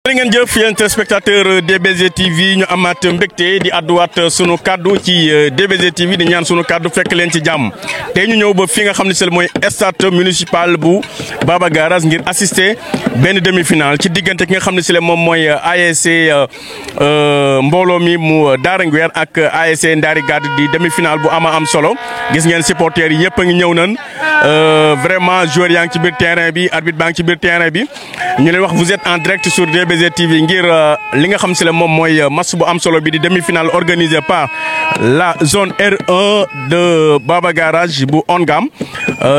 jërë ngeen jëf yéen téléspectateur DBZ TV ñu amaat mbégte di àdduwaat sunu kaddu ci DBZ TV di ñaan sunu kaddu fekk leen ci jàmm tey ñu ñëw ba fi nga xam ne c'est mooy stade municipal bu Baba Garage ngir assister benn demi-finale ci diggante ki nga xam ne c'est moom mooy ASC mbooloo mi mu Daara Nguer ak ASC Ndari Gade di demi-finale bu am solo gis ngeen supporters yi ñëpp a ngi ñëw nan vraiment joueurs yaa ngi ci biir terrain bi arbitre baa ngi ci biir terrain bi ñu leen wax vous êtes en direct sur DBZ TV ngir li nga xam si la moom mooy match bu am solo bi di demi-finale organisé par la zone R1 de Baba Garage bu Ongam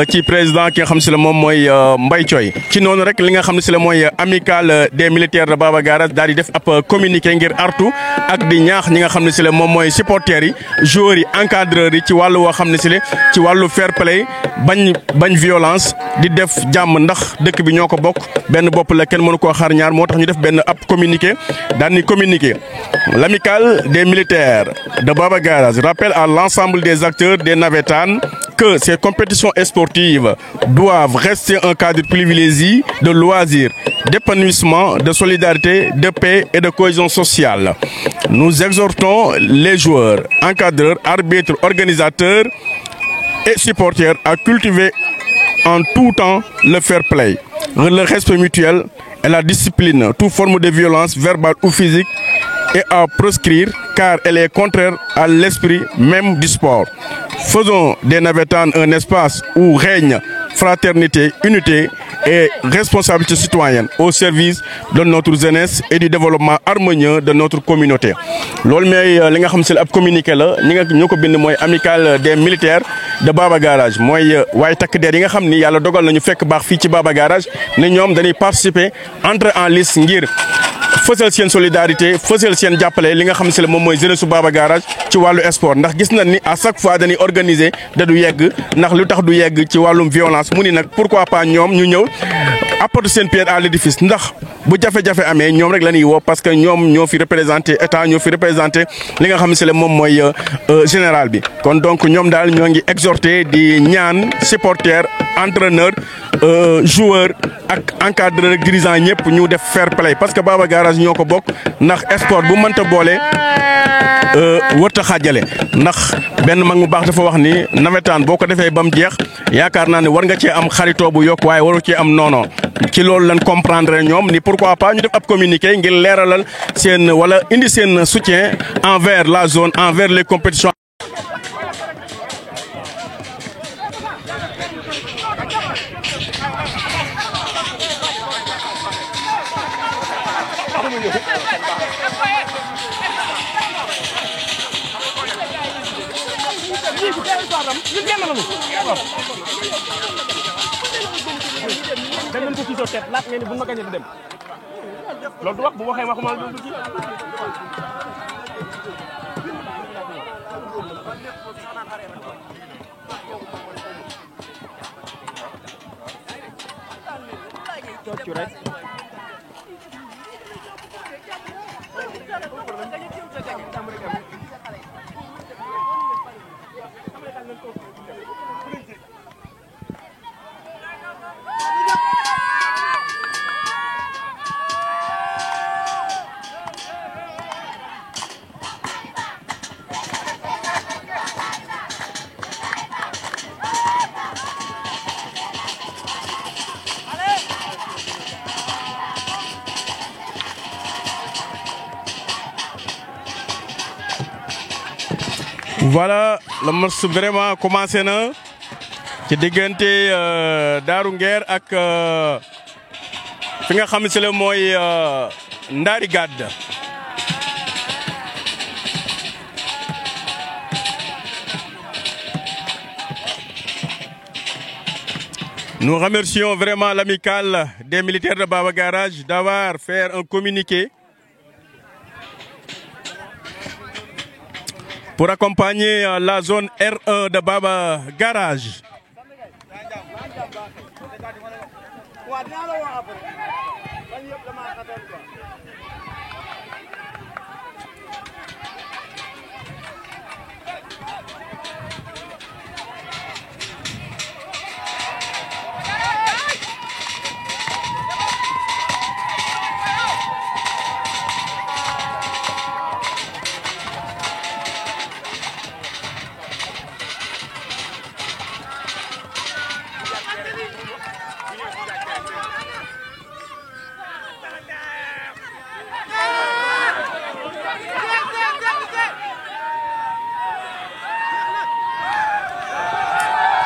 ci président ki nga xam si la moom mooy Mbaye Thioy ci noonu rek li nga xam ne si la mooy amicale des militaires de Baba Garage daal di def ab communiqué ngir artu ak di ñaax ñi nga xam ne si la moom mooy supporters yi joueurs yi encadreurs yi ci wàllu woo xam ne si la ci wàllu fair play bañ violence di def jàmm ndax dëkk bi ñoo ko bokk benn bopp la kenn mënu koo xaar ñaar moo tax ñu def benn ab communiqué daan ni communiqué l'amicale des militaires de Baba Garage rappelle à l'ensemble des acteurs des navétanes que ces compétitions sportives doivent rester un cadre privilégié de loisirs, d'épanouissement, de solidarité, de paix et de cohésion sociale. Nous exhortons les joueurs, encadreurs, arbitres, organisateurs et supporters à cultiver en tout temps le fair play, le respect mutuel et la discipline, toute forme de violence verbale ou physique et à proscrire car elle est contraire à l'esprit même du sport. Faisons des navétanes un espace où règne fraternité, unité et responsabilité citoyenne au service de notre jeunesse et du développement harmonieux de notre communauté. loolu mooy li nga xam si ab communiqué la ñoo ko bind mooy amicale des militaires de Baba Garage mooy waaye takk der yi nga xam ni yàlla dogal nañu fekk baax fii ci Baba Garage ne ñoom dañuy participer entrer en liste ngir fësal seen solidarité fësal seen jàppale li nga xam si la moom mooy jeunesse su Baba Garage ci wàllu sport ndax gis nañ ni à chaque fois dañuy organiser da du yegg ndax lu tax du yegg ci wàllum violence mu ni nag pourquoi pas ñoom ñu ñëw apporter seen pierre à l'édifice ndax bu jafe-jafe amee ñoom rek la ñuy woo parce que ñoom ñoo fi représenté état ñoo fi représenté li nga xam si la moom mooy général bi kon donc ñoom daal ñoo ngi exhorté di ñaan supporter entraîneur joueur ak encadreur ak dirigeant ñëpp ñu def fair play parce que Baba Garage ñoo ko bokk ndax sport bu mënta boole wërta xaajale ndax benn mag mu baax dafa wax ni nawetaan boo ko defee ba mu jeex yaakaar naa ne war nga cee am xaritoo bu yokk waaye waru cee am noono ci loolu lañ comprendre ñoom ni pourquoi pas ñu def ab communiqué ngir leeralal seen wala indi seen soutien envers la zone envers les compétitions. dañ leen ko ci tet laat ngeen ni bu ma gañe dem loolu du wax bu waxee waxuma loolu du ci toccu rek Voilà, le match vraiment commencé na ci diggante Daaru Nguer ak fi nga xam ne si la mooy Ndari Gade. Nous remercions vraiment l'amicale des militaires de Baba Garage d'avoir fait un communiqué pour accompagner la zone R1 de Baba Garage.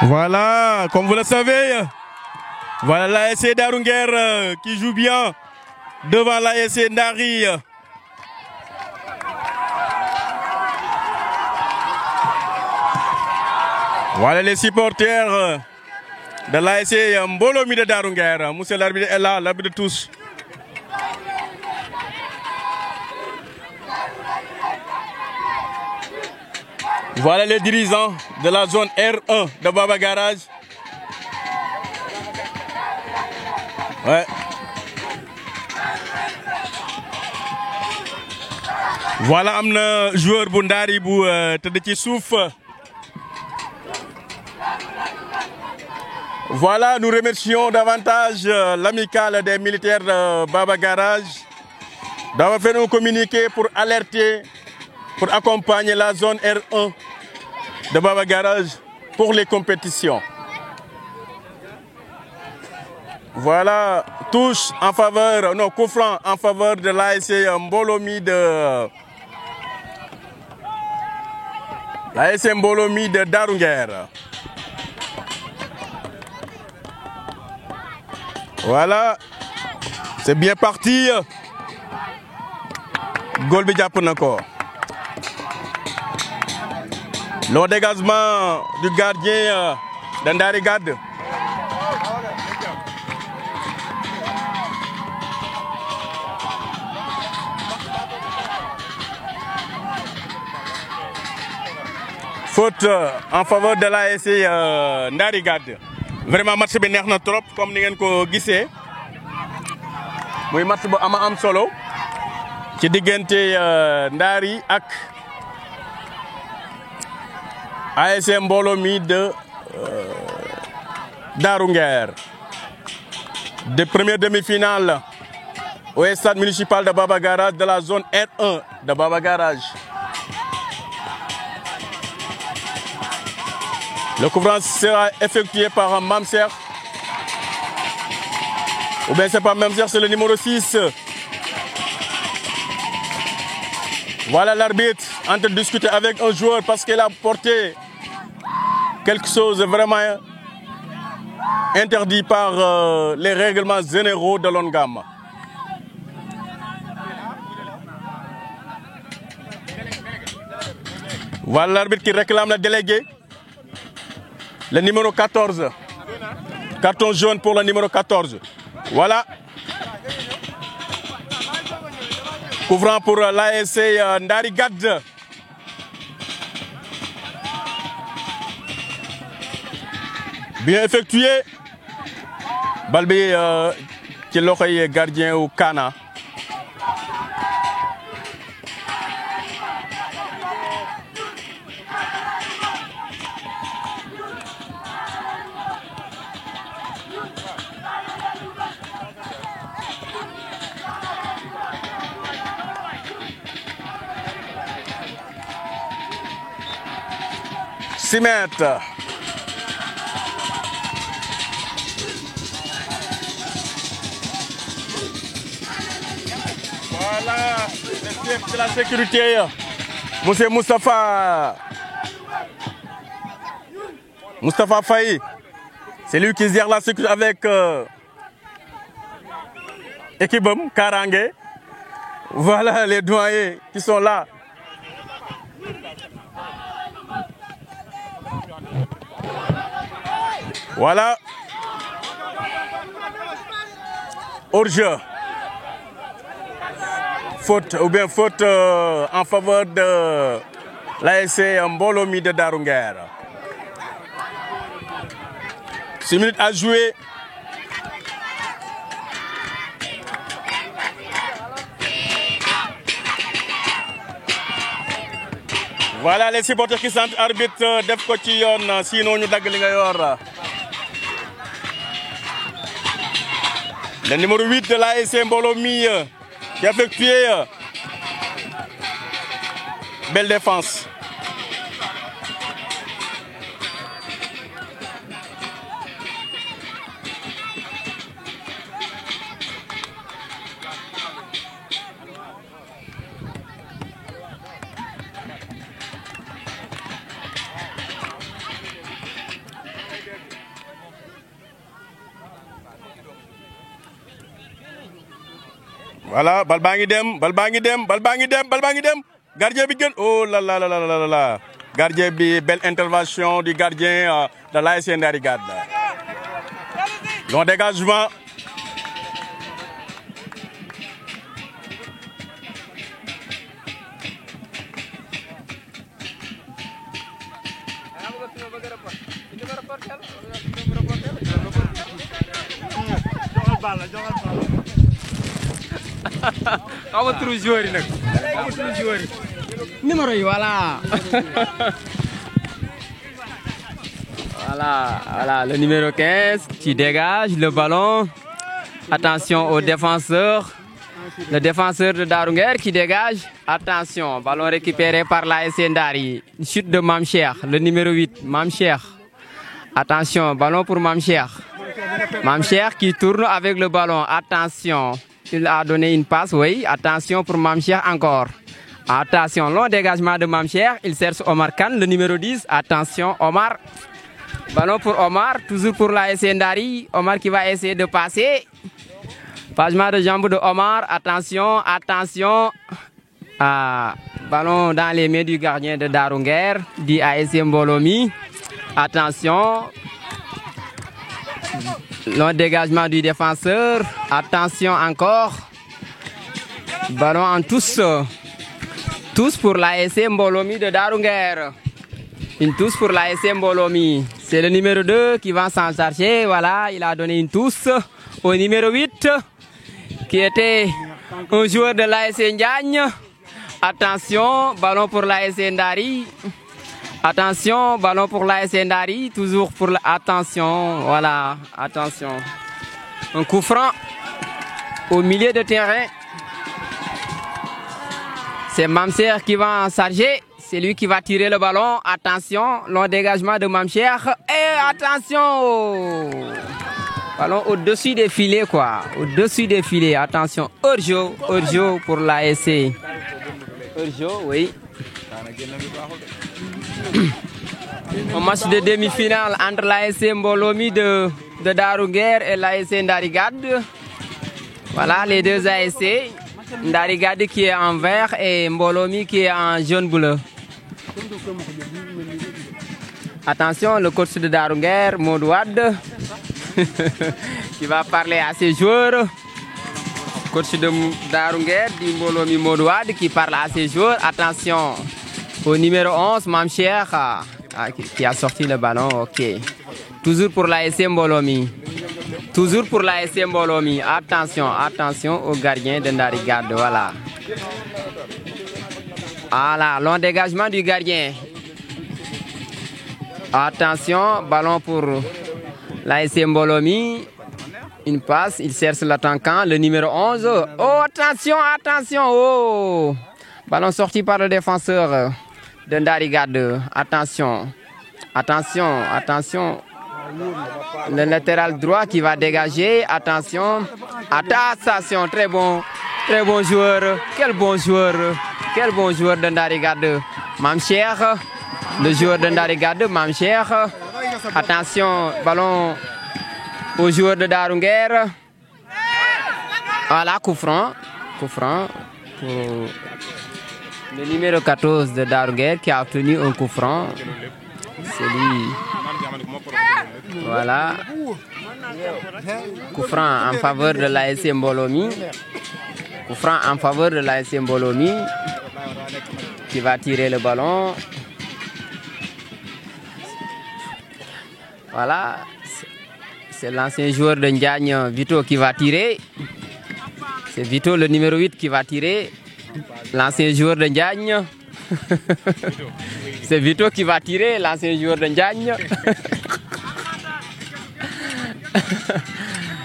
Voilà, comme vous le savez, voilà l'ASC Darou Nguer qui joue bien devant l'ASC Ndari. Voilà les supporters de l'ASC Mbolomi de Darou Nguer. Monsieur l'arbitre est là, l'arbitre de tous. Voilà les dirigeants de la zone R1 de Baba Garage. Ouais. Voilà un joueur Bundari bu tëdd ci suuf. Voilà, nous remercions davantage l'amicale des militaires de Baba Garage d'avoir fait un communiqué pour alerter, pour accompagner la zone R1 de Baba Garage pour les compétitions. Voilà, touche en faveur, non, coup franc en faveur de l'ASC Mbolomi de Darou Nguer. Voilà, c'est bien parti. Goal bi jàpp na ko. Le dégagement du gardien de Ndari Gad. Faute en faveur de l'ASC Ndari Gad. Vraiment match bi neex na trop comme ni ngeen ko gisee. Muy match bu am solo ci diggante Ndari ak ASC Mbolomi de Darou Nguer. De première demi-finale au stade municipal de Baba Garage de la zone R1 de Baba Garage. Le coup franc sera effectué par Mamser. Ou bien c'est pas Mamser, c'est le numéro 6. Voilà l'arbitre en train de discuter avec un joueur parce qu'il a porté quelque chose de vraiment interdit par les règlements généraux de l'ONGAM. Voilà l'arbitre qui réclame le délégué. Le numéro 14. Carton jaune pour le numéro 14. Voilà. Couvrant pour l'ASC Ndari Gad. Bien effectué. Balbi qui est gardien au Kana. Mètres. Voilà, le chef de la sécurité, Monsieur Moustapha Faye. C'est lui qui gère la sécurité avec Ekibom Karangé. Voilà les doyens qui sont là. Voilà. Hors-jeu. Faute ou bien faute en faveur de l'ASC Mbolomi de Darou Nguer. 6 minutes à jouer. Voilà les supporters qui sentent arbitre def ko ci yoon sinon ñu dagg li nga yor. Le numéro 8 de l'ASC Mbolomi qui a effectué belle défense. Voilà, bal baa ngi dem, bal baa ngi dem, bal baa ngi dem, bal baa ngi dem. Gardien bi gën, oh là là là là là là. Gardien bi, belle intervention du gardien de l'ASC Ndari Gade. Long dégagement. Xaw ma turu joueur yi nag. Xaw ma turu joueur yi. Numéro yi voilà. Voilà, le numéro 15 qui dégage le ballon. Attention au défenseur. Le défenseur de Darou Nguer qui dégage. Attention, ballon récupéré par l'ASC Ndari. Une chute de Mame Cheikh, le numéro 8, Mame Cheikh. Attention, ballon pour Mame Cheikh. Mame Cheikh qui tourne avec le ballon. Attention, il a donné une passe, oui. Attention pour Mame Cheikh encore. Attention, long dégagement de Mame Cheikh. Il cherche Omar Kane, le numéro 10. Attention, Omar. Ballon pour Omar, toujours pour l'ASC Ndari. Omar qui va essayer de passer. Passement de jambe de Omar. Attention, attention. Ballon dans les mains du gardien de Darou Nguer, dit ASC Mbolomi. Attention. Long dégagement du défenseur. Attention encore. Ballon en touche. Tous pour l'ASC Mbolomi de Darou Nguer. Une touche pour l'ASC Mbolomi. C'est le numéro 2 qui va s'en charger. Voilà, il a donné une touche au numéro 8 qui était un joueur de l'ASC Ndiagne. Attention, ballon pour l'ASC Ndari. Attention, ballon pour l'ASC Ndari. Toujours pour attention, voilà, attention. Un coup franc au milieu de terrain. C'est Mame Cheikh qui va en charger. C'est lui qui va tirer le ballon. Attention, long dégagement de Mame Cheikh. Et attention! Ballon au-dessus des filets, quoi. Au-dessus des filets. Attention, hors-jeu pour l'ASC. Hors-jeu, oui. Un match de demi-finale entre l'ASC Mbolomi de Darou Nguer et l'ASC Ndari Gade. Voilà, les deux ASC. Ndari Gade qui est en vert et Mbolomi qui est en jaune-bleu. Attention, le coach de Darou Nguer, Modouad, qui va parler à ses joueurs. Coach de Darou Nguer, dit Mbolomi Modouad, qui parle à ses joueurs. Attention, au numéro 11, Mame Cheikh, qui a sorti le ballon. Ok. Toujours pour l'ASC Mbolomi. Toujours pour l'ASC Mbolomi. Attention, attention au gardien de Ndari Gade. Voilà. Voilà, long dégagement du gardien. Attention, ballon pour l'ASC Mbolomi. Une passe, il cherche l'attaquant, le numéro 11. Oh, attention, attention. Oh. Ballon sorti par le défenseur de Ndari Gade. Attention, attention, attention. Le latéral droit qui va dégager. Attention. Attention, très bon joueur. Quel bon joueur. Quel bon joueur de Ndari Gade. Mame Cheikh, le joueur de Ndari Gade, Mame Cheikh. Attention, ballon au joueur de Darou Nguer. Voilà, coup franc. Coup franc pour le numéro 14 de Darou Nguer qui a obtenu un coup franc. C'est lui. Voilà. Coup franc en faveur de l'ASC Mbolomi. Coup franc en faveur de l'ASC Mbolomi qui va tirer le ballon. Voilà. C'est l'ancien joueur de Ndiagne, Vito, qui va tirer. C'est Vito, le numéro 8, qui va tirer. L'ancien joueur de Ndiagne. C'est Vito qui va tirer, l'ancien joueur de Ndiagne.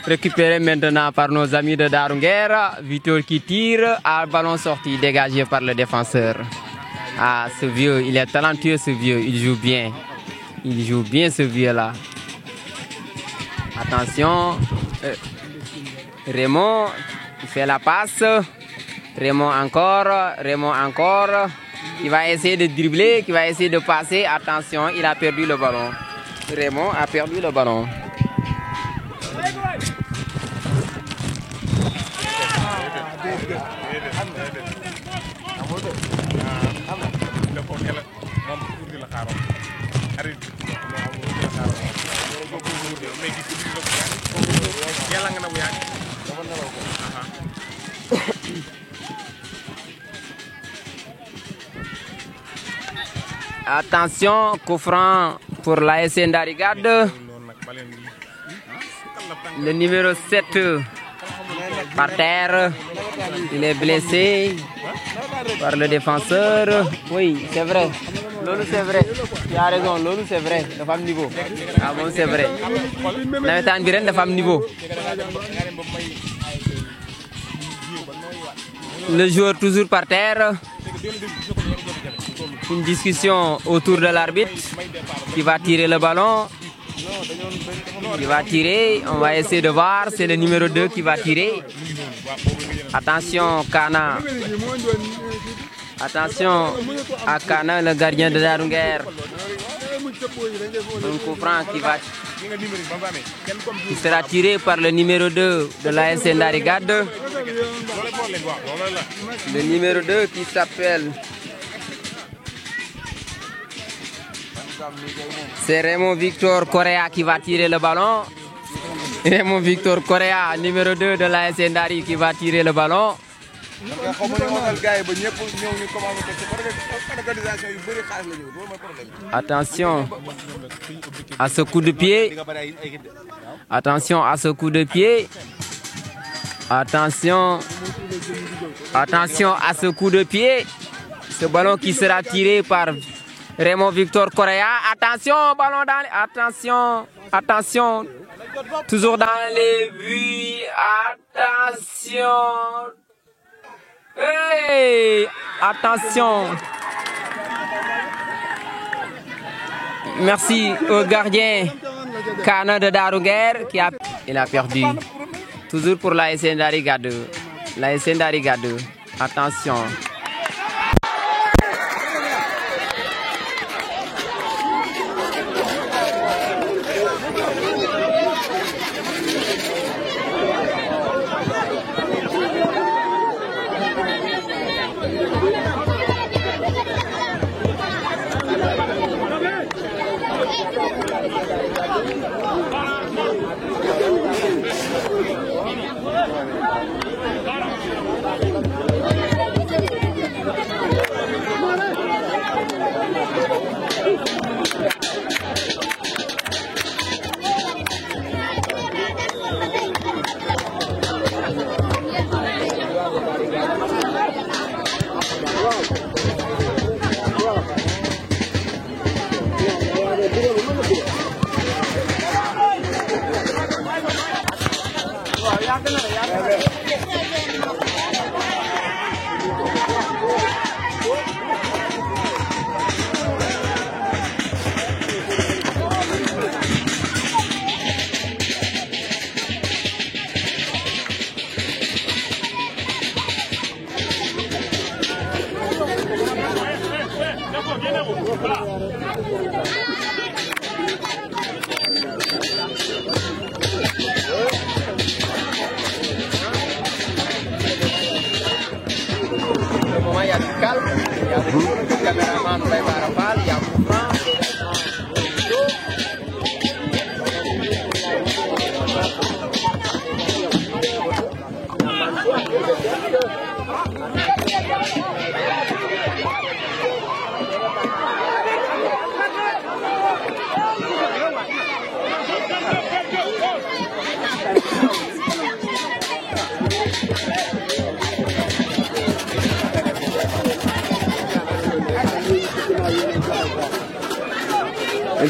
Récupéré maintenant par nos amis de Darou Nguer. Vito qui tire à ballon sorti, dégagé par le défenseur. Ah, ce vieux, il est talentueux, ce vieux. Il joue bien. Il joue bien, ce vieux-là. Attention. Raymond, il fait la passe. Raymond encore. Raymond encore. Il va essayer de dribbler, qui va essayer de passer. Attention, il a perdu le ballon. Raymond a perdu le ballon. Attention, coup franc pour l'ASC Ndarigade. Le numéro 7 par terre. Il est blessé par le défenseur. Oui, c'est vrai. Lolo, c'est vrai. Tu as raison, Lolo, c'est vrai. De femme niveau. Ah bon, c'est vrai. Nawetaan bi ren dafa am niveau. Le joueur toujours par terre. Une discussion autour de l'arbitre qui va tirer le ballon. Il va tirer. On va essayer de voir. C'est le numéro 2 qui va tirer. Attention, Kana. Attention à Kana, le gardien de Daaru Nguer. Un coup franc qui sera tiré par le numéro 2 de l'ASC Ndarigade. Le numéro 2 qui s'appelle... C'est Raymond Victor Correa qui va tirer le ballon. Raymond Victor Correa, numéro 2 de l'ASC Ndari qui va tirer le ballon. Attention à ce coup de pied. Attention à ce coup de pied. Attention. Attention à ce coup de pied. Ce ballon qui sera tiré par Raymond Victor Correa. Attention, ballon dans les... Attention. Attention. Toujours dans les buts. Attention. Hey! Attention. Merci au gardien Kana de Daaru Nguer qui a... Il a perdu. Toujours pour l'ASC Ndarigade. L'ASC Ndarigade. Attention. Il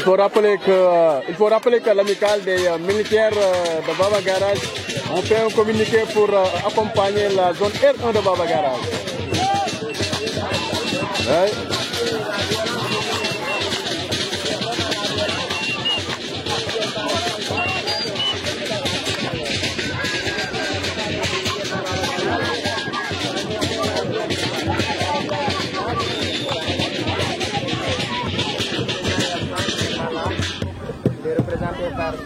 faut rappeler que l'amicale des militaires de Baba Garage ont fait un communiqué pour accompagner la zone R1 de Baba Garage. Ouais. Représenté par la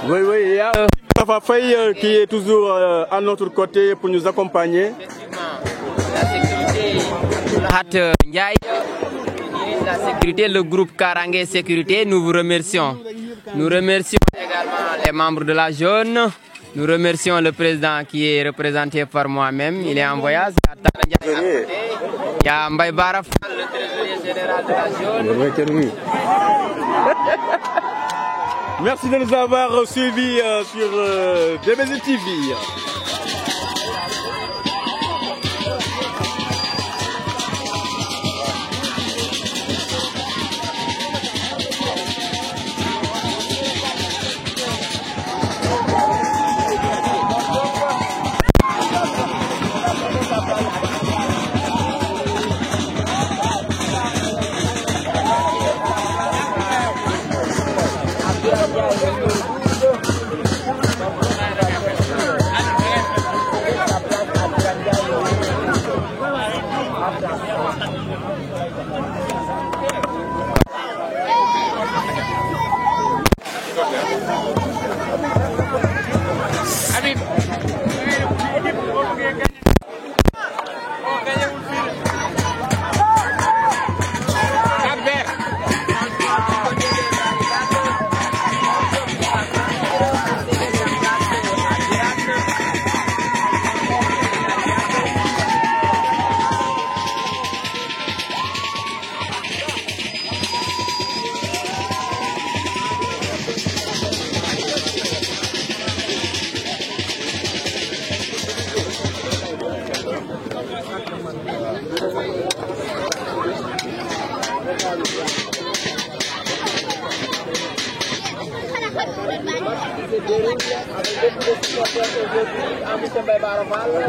Oui, oui, il y a Moustapha Faye qui est toujours à notre côté pour nous accompagner. La sécurité, le groupe Karangé Sécurité, nous vous remercions. Nous remercions également les membres de la Jaune. Nous remercions le président qui est représenté par moi-même. Il est en voyage. Il y a Mbaye Baraf, le trésorier général de la Jaune. Merci de nous avoir suivis sur DBZ TV.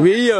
Oui.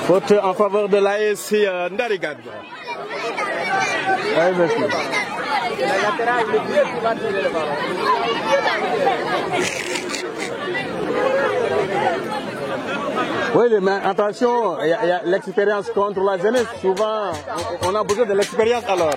Faute en faveur de l'ASC Ndarigad. Oui, merci. Oui, mais attention, il y a l'expérience contre la jeunesse. Souvent, on a besoin de l'expérience alors.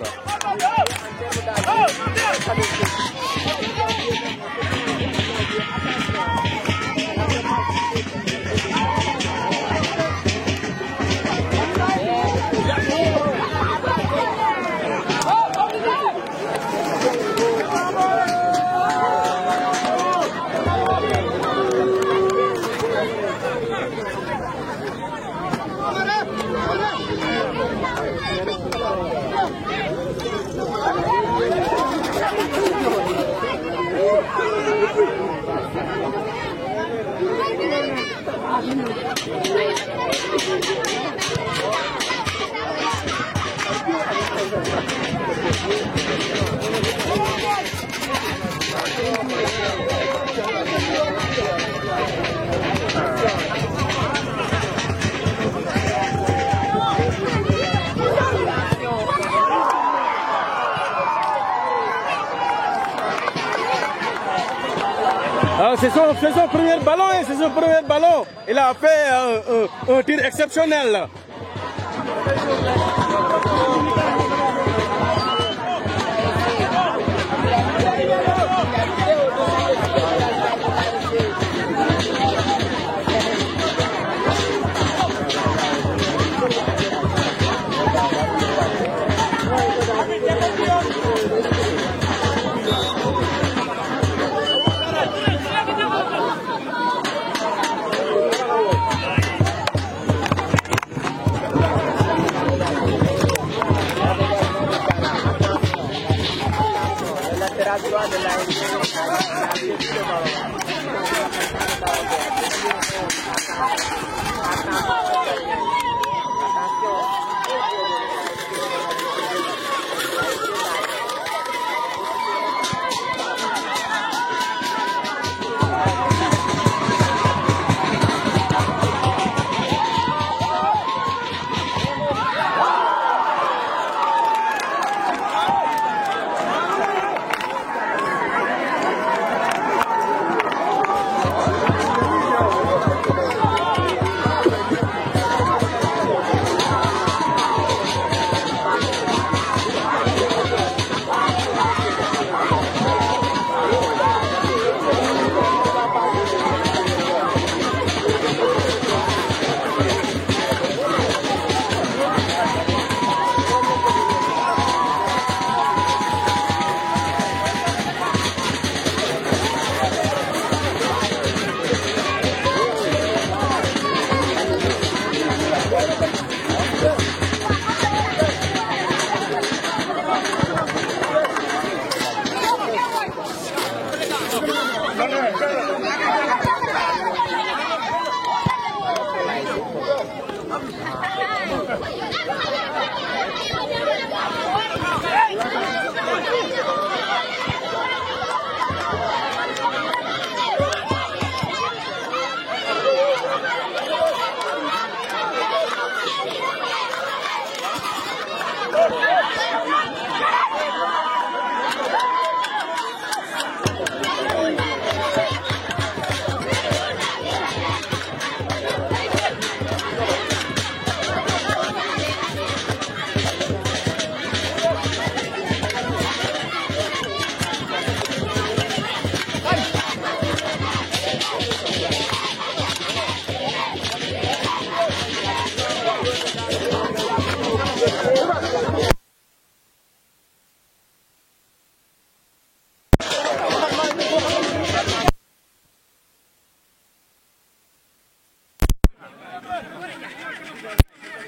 C'est son premier ballon et c'est son premier ballon. Il a fait un tir exceptionnel.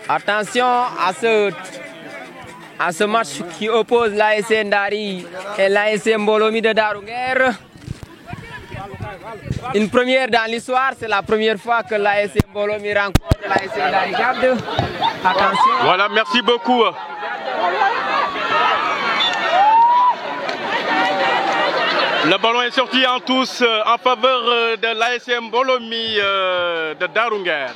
Attention à ce match qui oppose l'ASC Ndari et l'ASC Mbolomi de Darouguer. Une première dans l'histoire, c'est la première fois que l'ASC Mbolomi rencontre l'ASC Ndari Garde. Attention. Voilà, merci beaucoup. Le ballon est sorti en tous en faveur de l'ASC Mbolomi de Darouguer.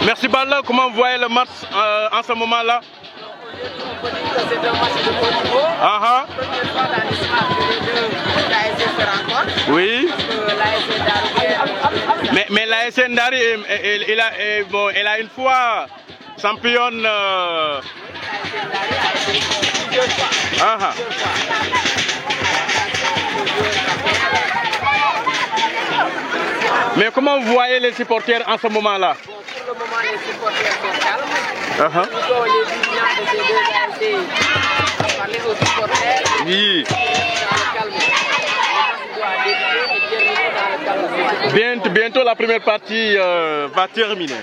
Merci Balla, comment vous voyez le match en ce moment-là? C'est un match de haut niveau. Ah Première fois dans l'histoire que l'ASC se rencontre. Oui. L'ASC Mais l'ASC Ndari, elle a une fois championne. Mais comment vous voyez les supporters en ce moment-là? Pour le moment, les supporters sont calmes. Plutôt les dirigeants de ces deux ASC ont parlé aux supporters. Oui. Dans le calme. Le match doit débuter et terminer dans le calme. Bientôt la première partie va terminer.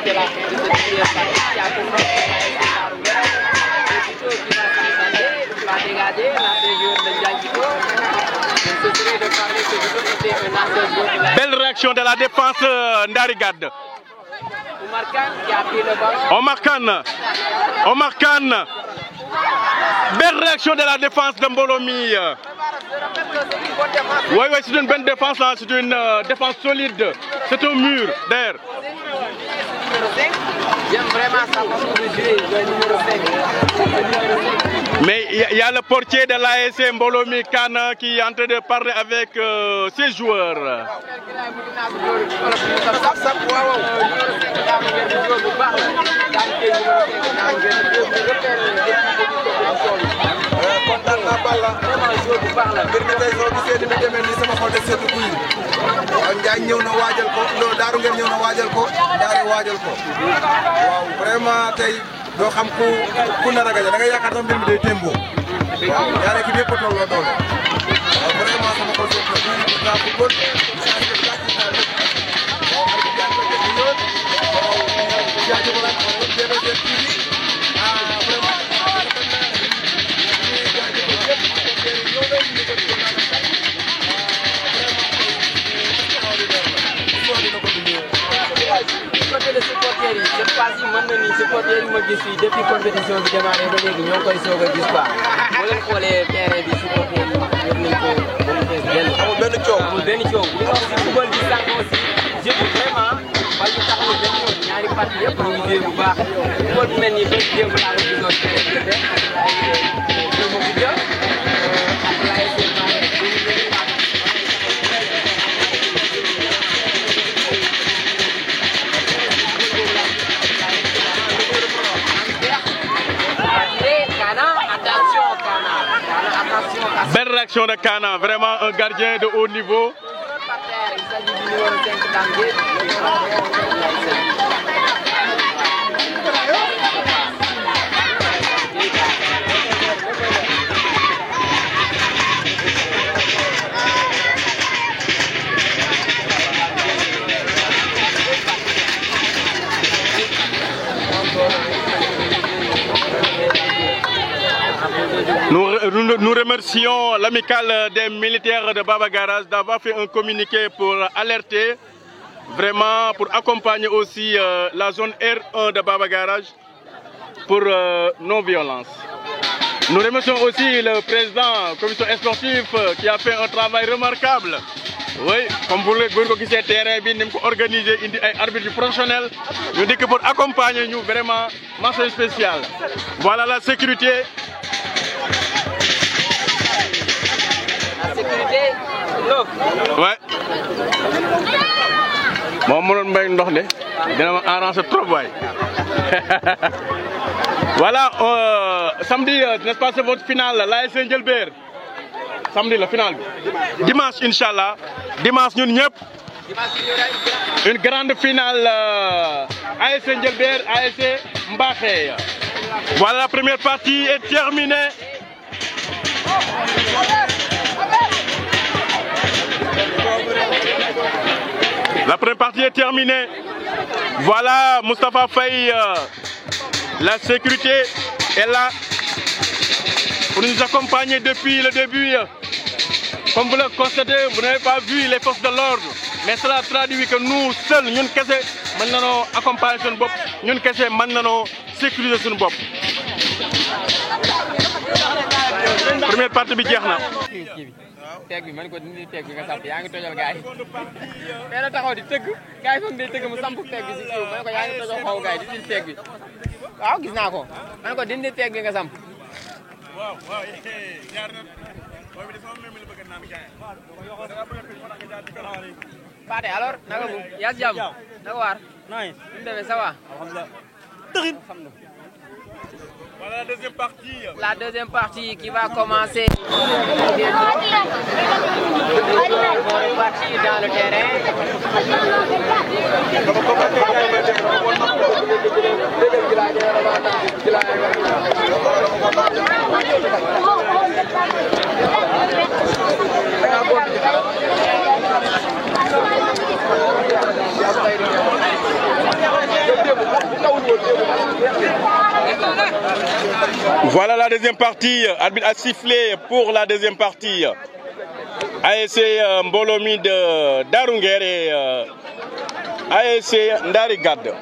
C'est la fin de cette première partie qui a commencé à l'ASC Darouguer. Et plutôt qui va s'installer, va dégager l'ancien joueur de Djangiko. Ce serait de parler que je était un ancien joueur de l'ASC. Belle réaction de la défense Ndari Garde. Omar Khan qui a pris le ballon. Omar Khan. Belle réaction de la défense de Mbolomi. Oui, c'est une bonne défense, hein. C'est une défense solide. C'est un mur d'air. J'aime vraiment sa façon de jouer, le numéro 5. Mais il y a le portier de l'ASC Mbolomi Khan qui est en train de parler avec ses joueurs. ñëw na waajal ko Darouguer ñëw na waajal ko Ndari waajal ko waaw vraiment tey doo xam ku nar a gañe da nga yaakaar sax mbir mi day tembo waaw ñaari équipe yëpp a tolloo doole waaw vraiment sama ko seet na football supporters yi cette fois-ci mën na ni supporters yi ma gis fii depuis compétition bi démarré ba léegi ñoo ngi koy soog a gis quoi boo leen xoolee terrain bi supporters yi yor nañ ko ba mu fees benn. amul benn coow amul benn coow li nga wax si football bi sànq aussi jëpp vraiment bal bi taxawul benn yoon ñaari parti yëpp ñu ngi joué bu baax football bu mel nii ba démb laa ko gisoon terrain bi benn ak belle réaction de Kana, vraiment un gardien de haut niveau. Il s'agit du numéro 5 d'Angué. Nous remercions l'amicale des militaires de Baba Garage d'avoir fait un communiqué pour alerter, vraiment pour accompagner aussi la zone R1 de Baba Garage pour non-violence. Nous remercions aussi le président de la commission sportive qui a fait un travail remarquable. Oui, comme vous le voyez, c'est terrain bien organisé, un arbitre professionnel. Nous disons que pour accompagner nous, vraiment, mention spéciale. Voilà la sécurité. La sécurité, l'offre. Ouais. Bon, je vais me arranger trop. Voilà, samedi, n'est-ce pas, c'est votre finale, l'AS Ndielbert. Samedi, la finale. Dimanche, Inch'Allah. Dimanche, nous sommes une grande finale AS Ndielbert, AS Mbaké. Voilà, la première partie est terminée. La première partie est terminée. Voilà, Moustapha Faye, la sécurité est là pour nous accompagner depuis le début. Comme vous le constatez, vous n'avez pas vu les forces de l'ordre, mais cela traduit que nous seuls, nous nous accompagner sur nous, nous nous sécuriser sur nous. Première partie bi jeex na. Teg bi man ko dindi teg bi nga samp yaa ngi tojal gaay mais na taxaw di tëgg gaay foog day tëgg mu samp teg bi si suuf man ko yaa ngi tojal xaw gaay di dindi teg bi waaw gis naa ko man ko dindi teg bi nga samp Waaw jaar na moy bi sama même la bëgg naan gaay Paate alors naka bu yaa si jàmm naka waar nice ñu demee ça va alhamdulillah Voilà la deuxième partie. La deuxième partie qui va commencer. On est parti dans le terrain. Voilà la deuxième partie. Arbitre a sifflé pour la deuxième partie. ASC Mbolomi de Darunger et ASC Ndarigad.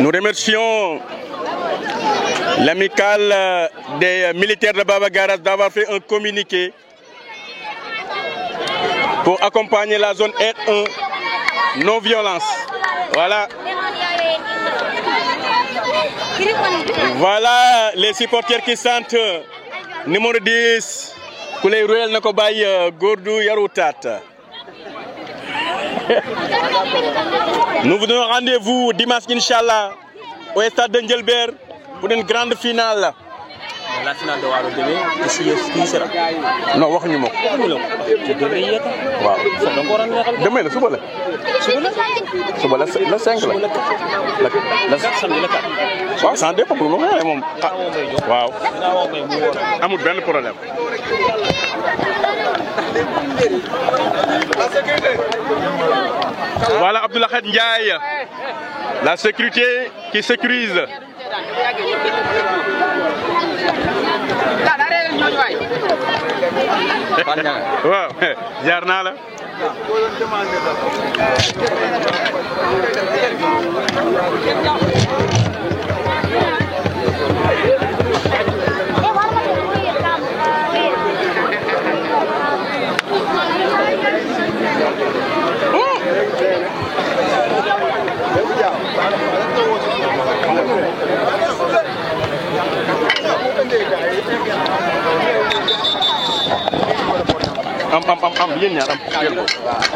Nous remercions l'amicale des militaires de Baba Garage d'avoir fait un communiqué pour accompagner la zone R1 non-violence. Voilà. Voilà les supporters qui sentent numéro 10 Koulay Royal Nakobay Gourdou Yaroutat. Nous vous donnons rendez-vous dimanche Inch'Allah au stade de Ndielbert pour une grande finale. La finale de Waro demain, qui sera? Non, wax ñu mako. Tu devrais y être. Waaw. Demain, suba la. Suba la 5 la. La 4 samedi le 4. Waaw, ça dépend pour mo mom. Waaw. Amul benn problème. Voilà Abdoulaye Ndiaye, la sécurité qui sécurise. Waaw jaar naa la.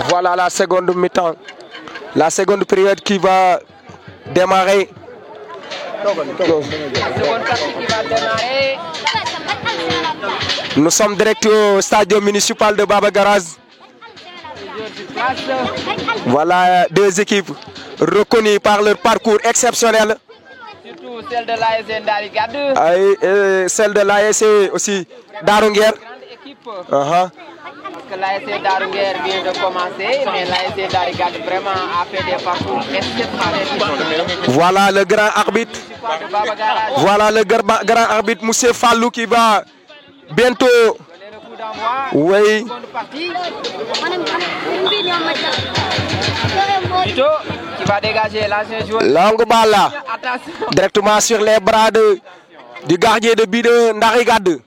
Voilà la seconde mi-temps, la seconde période qui va démarrer. Nous sommes direct au stade municipal de Baba Garage. Voilà deux équipes reconnues par leur parcours exceptionnel. Surtout celle de l'ASC Ndari Gadou. Et celle de l'ASC aussi Darunguer. Parce que l'ASC Darunguer vient de commencer, mais l'ASC Ndari Gadou vraiment a fait des parcours exceptionnels. Voilà le grand arbitre. Voilà le grand arbitre Moussé Fallou qui va bientôt. Oui. Qui va dégager l'ancien joueur. Longue balle là. Directement sur les bras du gardien de but de Ndari Gadou.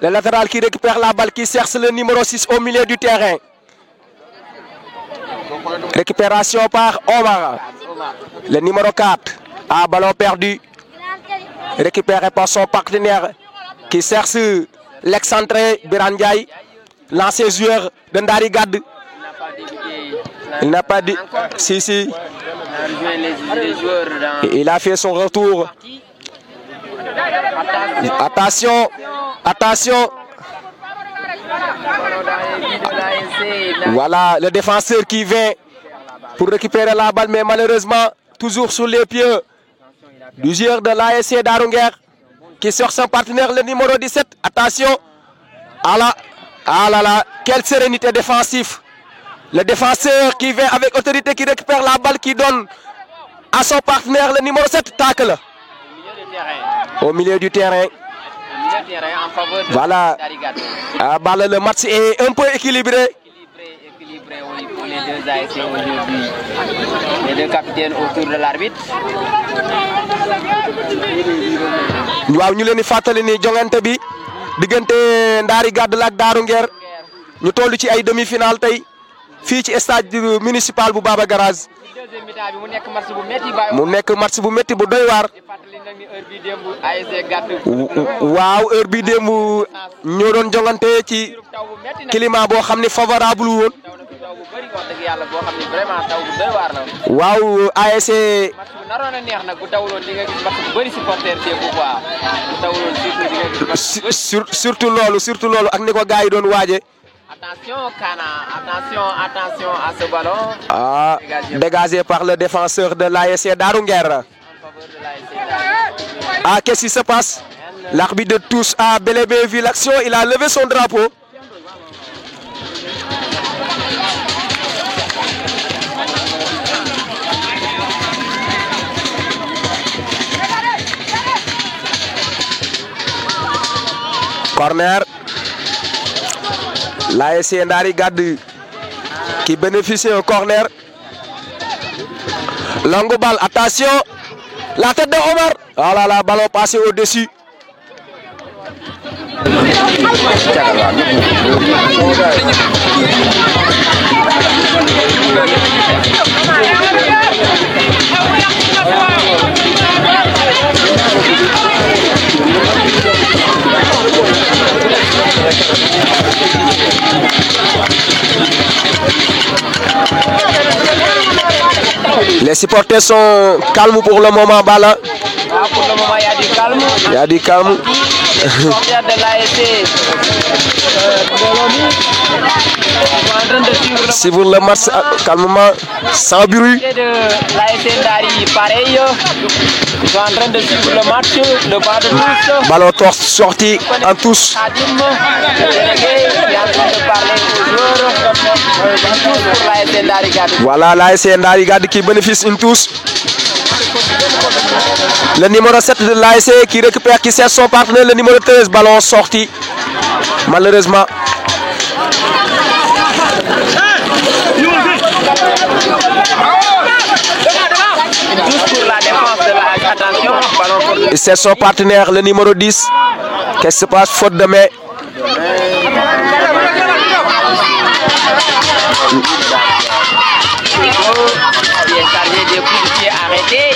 Le latéral qui récupère la balle, qui cherche le numéro 6 au milieu du terrain. Récupération par Omar. Le numéro 4. Ah, ballon perdu. Récupéré par son partenaire qui cherche l'excentré Birandiaï, l'ancien joueur de Ndari Gadou. Il n'a pas dit. Si. Il a fait son retour. Attention. Voilà le défenseur qui vient pour récupérer la balle, mais malheureusement, toujours sous les pieds du joueur de l'ASC Darunguer qui sort son partenaire, le numéro 17. Attention. Ah là, quelle sérénité défensive. Le défenseur qui vient avec autorité, qui récupère la balle, qui donne à son partenaire, le numéro 7, tacle. Au milieu du terrain. En faveur de voilà. Le match est un peu équilibré. Équilibré pour les deux ASC aujourd'hui. Les deux capitaines autour de l'arbitre. waaw ñu leen di fàttali ni jongante bi diggante Ndari Gadou ak Darunguer ñu toll ci ay demi-finale tey fii ci stade municipal bu Baba Garage. mu nekk match bu métti bu doy waar. waaw heure bi démb ñoo doon jongante ci climat boo xam ne favorable woon. waaw ASC. surtout loolu ak ni ko gars yi doon waaje. Attention Kana, attention à ce ballon. Ah, dégagé par le défenseur de l'ASC Darunguer. Ah, qu'est-ce qui se passe? L'arbitre de touche a bel et bien vu l'action, il a levé son drapeau. Corner. L'ASC Ndari Gadou qui bénéficie un corner. Longue balle, attention. La tête de Omar. Oh là là, ballon passé au-dessus. Les supporters sont calmes pour le moment, Bala. Pour le moment, il y a du calme. Il y a du calme. supporters de l'ASC Bologna sont en train de suivre le match calmement, sans bruit. de l'ASC Ndari, pareil. Ils sont en train de suivre le match, le bas de touche. Ballon sorti en touche. Adim, le délégué, qui est en train de parler aux joueurs. En touche pour l'ASC Ndari Gad. Voilà l'ASC Ndari Gad qui bénéficie une touche. Le numéro 7 de l'ASC qui récupère, qui sert son partenaire, le numéro 13, ballon sorti. Malheureusement. Une touche pour la défense de la attention. Ballon pour Il sert son partenaire, le numéro 10. Qu'est-ce qui se passe? Faute de main. qui est chargé des coups de pied arrêtés.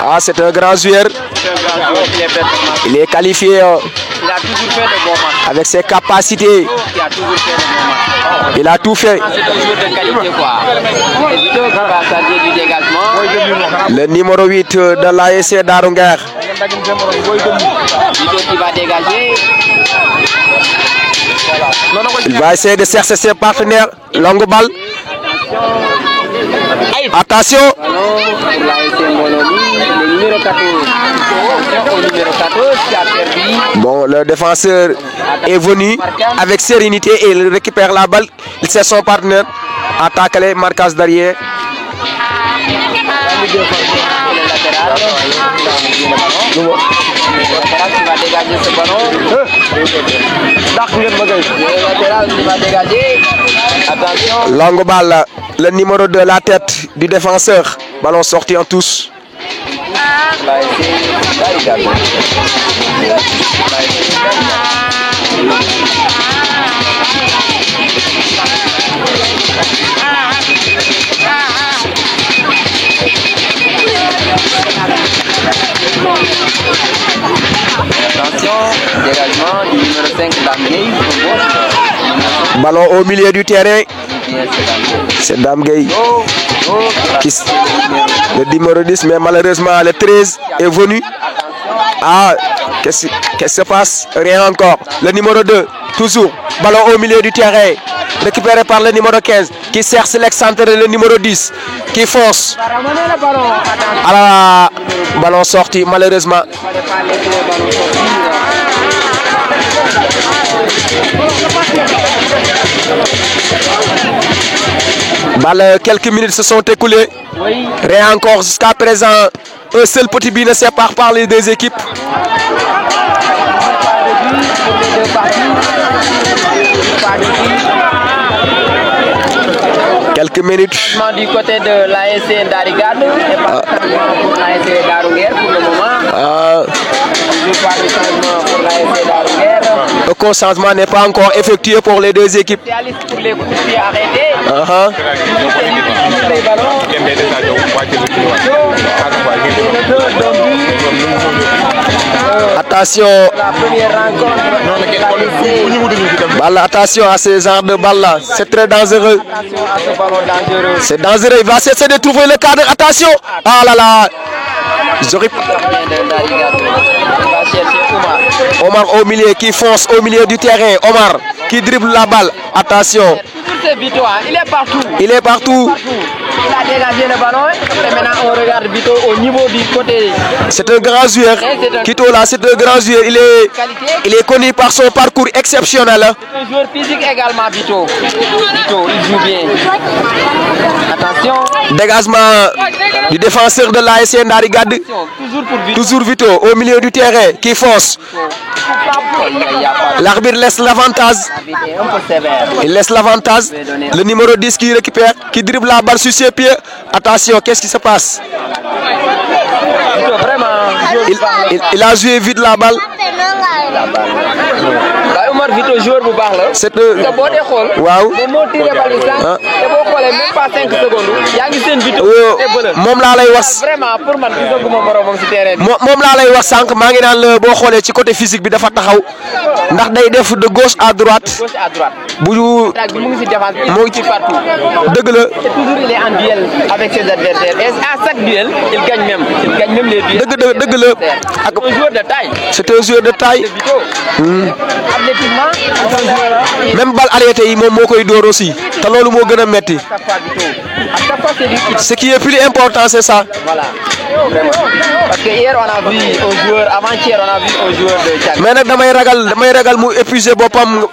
Ah, c'est un grand joueur. Il est qualifié Il a toujours fait de bons matchs. avec ses capacités. Il a toujours fait de bons matchs. Il a tout fait. C'est un joueur de qualité, quoi. Et Vito qui va charger du dégagement. Le numéro 8 de l'ASC Darunger. Vito qui va dégager. Il va essayer de chercher ses partenaires. Longue balle. Attention. Ballon pour l'ASC Bologna. Le numéro 14. Attention au numéro 14 qui a perdu. Bon, le défenseur est venu avec sérénité et il récupère la balle. Il sert son partenaire. Attaque les marquages derrière. Le latéral. Le latéral qui va dégager ce ballon. Le latéral qui va dégager. Attention. Longue balle. Le numéro de la tête du défenseur. Ballon sorti en touche. Attention, dégagement du numéro 5 Damgay. Ballon au milieu du terrain. C'est Damgay. Le numéro 10, mais malheureusement le 13 est venu. Ah, qu'est-ce qui se passe? Rien encore. Le numéro 2, toujours. Ballon au milieu du terrain. Récupéré par le numéro 15 qui cherche l'excentré, le numéro 10 qui fonce. Alors, ballon sorti malheureusement. Balle, quelques minutes se sont écoulées. Rien encore jusqu'à présent. Un seul petit but ne sépare par les deux équipes. Quelques minutes. Du côté de l'ASC Ndari Gad et pas pour l'ASC Darunger pour le moment. Je parle du changement pour l'ASC Darunger. Aucun changement n'est pas encore effectué pour les deux équipes. Spécialiste pour les coups de pied arrêtés. Uh-huh. Les ballons. Attention. La première rencontre. Balle, attention à ce genre de balle là. C'est très dangereux. Attention à ce ballon dangereux. C'est dangereux. Il va essayer de trouver le cadre. Attention. Ah là là. J'aurais... Omar au milieu qui fonce au milieu du terrain. Omar qui dribble la balle. Attention. C'est Vito, hein. Il est partout. Il est partout. Il a dégagé le ballon et maintenant on regarde Vito au niveau du côté. C'est un grand joueur. Kito là, c'est un grand joueur. Il est connu par son parcours exceptionnel. C'est un joueur physique également, Vito. Vito, il joue bien. Attention. Dégagement du défenseur de l'ASC Ndari Gad. Toujours pour Vito. Toujours Vito au milieu du terrain qui fonce. L'arbitre laisse l'avantage. Un peu sévère. Il laisse l'avantage. Le numéro 10 qui récupère, qui dribble la balle sur ses pieds. Attention, qu'est-ce qui se passe? Vito, vraiment. Il a joué vite la balle. Omar Vito joueur bu baax la. C'est te boo dee xool. waaw. moom moo tiré bal bi sànq. te boo xoolee même pas 5 secondes. yaa ngi seen Vito. moom laa lay wax. vraiment pour man gisaguma moromam si terrain bi. moom laa lay wax sànq maa ngi naan la boo xoolee ci côté physique bi dafa taxaw ndax day def de gauche à droite. gauche à droite. bu mu ngi si défense bi. mu ngi ci partout. dëgg la. et toujours il est en duel avec ses adversaires et à chaque duel il gagne même même les buts. dëgg la ak un joueur de taille. c'est un joueur de taille. Athlétiquement, même balle arrêté yi moom moo koy dóor aussi te loolu moo gën a metti. Ce qui est plus important c'est ça. Voilà. Parce que hier on a vu un joueur, avant-hier on a vu un joueur de Tchad. mais nag damay ragal mu épuisé boppam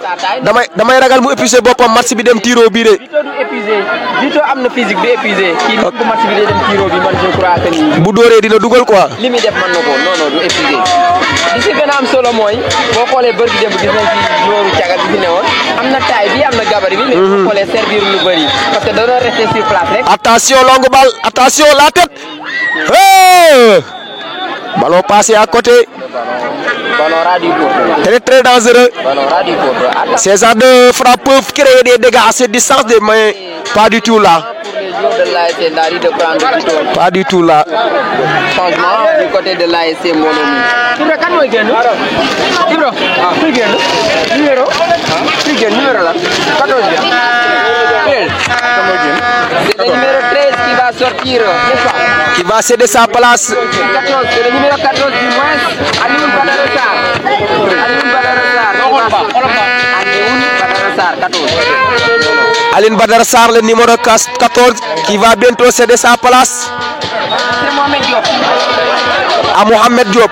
damay ragal mu épuisé boppam match bi dem tiro bii de. Vito du épuisé. Vito am na physique bi épuisé. kii bu match bi day dem tiro bi man je crois que ni. bu dóoree dina dugal quoi. li muy def mën na ko non du épuisé. li si gën a am solo mooy boo xoolee bër gi dem gis nañ ci joueur Thiaga bi fi newoon am na taille bi am na gabarit bi. mais boo xoolee servir lu bëri parce que dañoo rester sur place rek. attention longue balle attention la tête. Oh! Ballon passé à côté. Ballon ras du poteau. Très dangereux. Ballon ras du poteau. Ces genres de frappes peuvent créer des dégâts à cette distance, mais pas du tout là. Pour les joueurs de l'ASC Ndari de prendre le tour. Pas du tout là. Changement du côté de l'ASC Molomi. Ibra kan mooy génn. Ibra kuy génn. Numéro. Kuy génn numéro la. 14 bien. 13. C'est le numéro 13 qui va sortir, n'est-ce pas? Qui va céder sa place. 14, c'est le numéro 14 du moins. Alioune Badara Sarr. Alioune Badara Sarr. Alioune Badara Sarr, 14. Alioune Badara Sarr, le numéro 14, qui va bientôt céder sa place. C'est Mohamed Diop. À Mohamed Diop.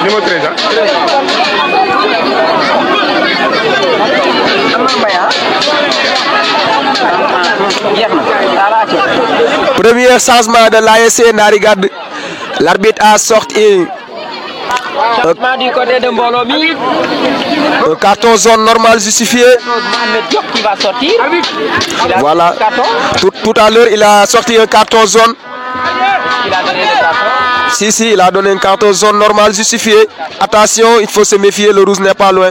Numéro 13 hein. Premier changement de l'ASC Ndari Gade. L'arbitre a sorti Changement du côté de Mbolomi. un carton zone normal justifié. Mohamed Diop qui va sortir. Voilà. Tout à l'heure, il a sorti un carton zone. Il a donné le carton. Si, il a donné un carton zone normal justifié. Attention, il faut se méfier, le rouge n'est pas loin.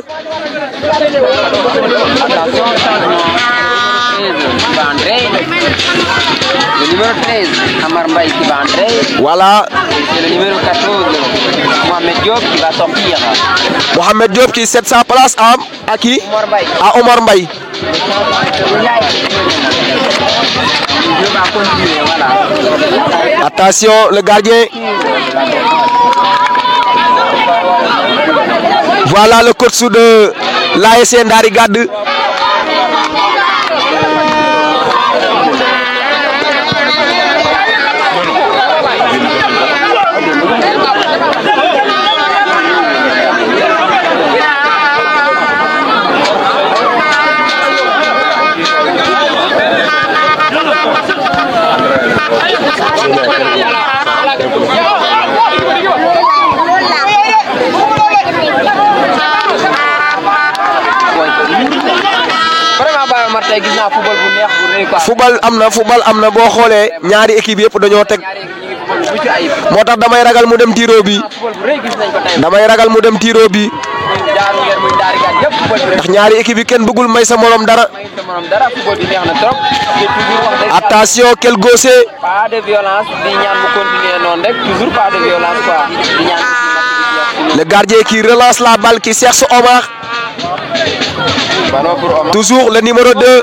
Attention, changement. Le numéro 13, Amar Mbaye qui va entrer. Voilà. C'est le numéro 14, Mohamed Diop qui va sortir. Mohamed Diop qui cède sa place à qui? Omar Mbaye. À Omar Mbaye. Je vais continuer, voilà. Attention, le gardien. Voilà le coach de l'ASC Ndari Gade. football am na boo xoolee ñaari équipe yëpp dañoo teg moo tax damay ragal mu dem tiro bi ndax ñaari équipe yi kenn bëggul may sa morom dara. Attention quel gossé. Pas de violence di ñaan mu continuer noonu rek toujours pas de violence quoi di ñaan. Le gardien qui relance la balle qui cherche Omar. Toujours le numéro 2,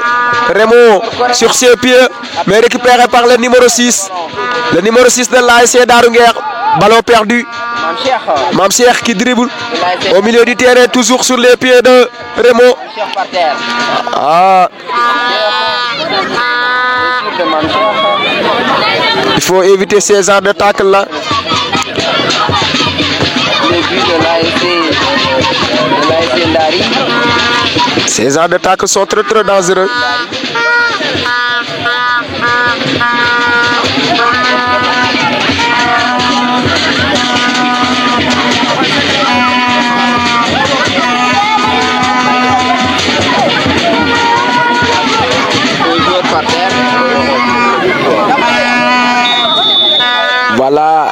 Remo sur ses pieds, mais récupéré par le numéro 6. Le numéro 6 de l'ASC Darou Nguer. Ballon perdu. Mam Cheikh qui dribble au milieu du terrain, toujours sur les pieds de Remo. Ah. Il faut éviter ces genres de tacle là. Les buts de l'ASC Ndari. Ces genres de tacle sont très dangereux. Voilà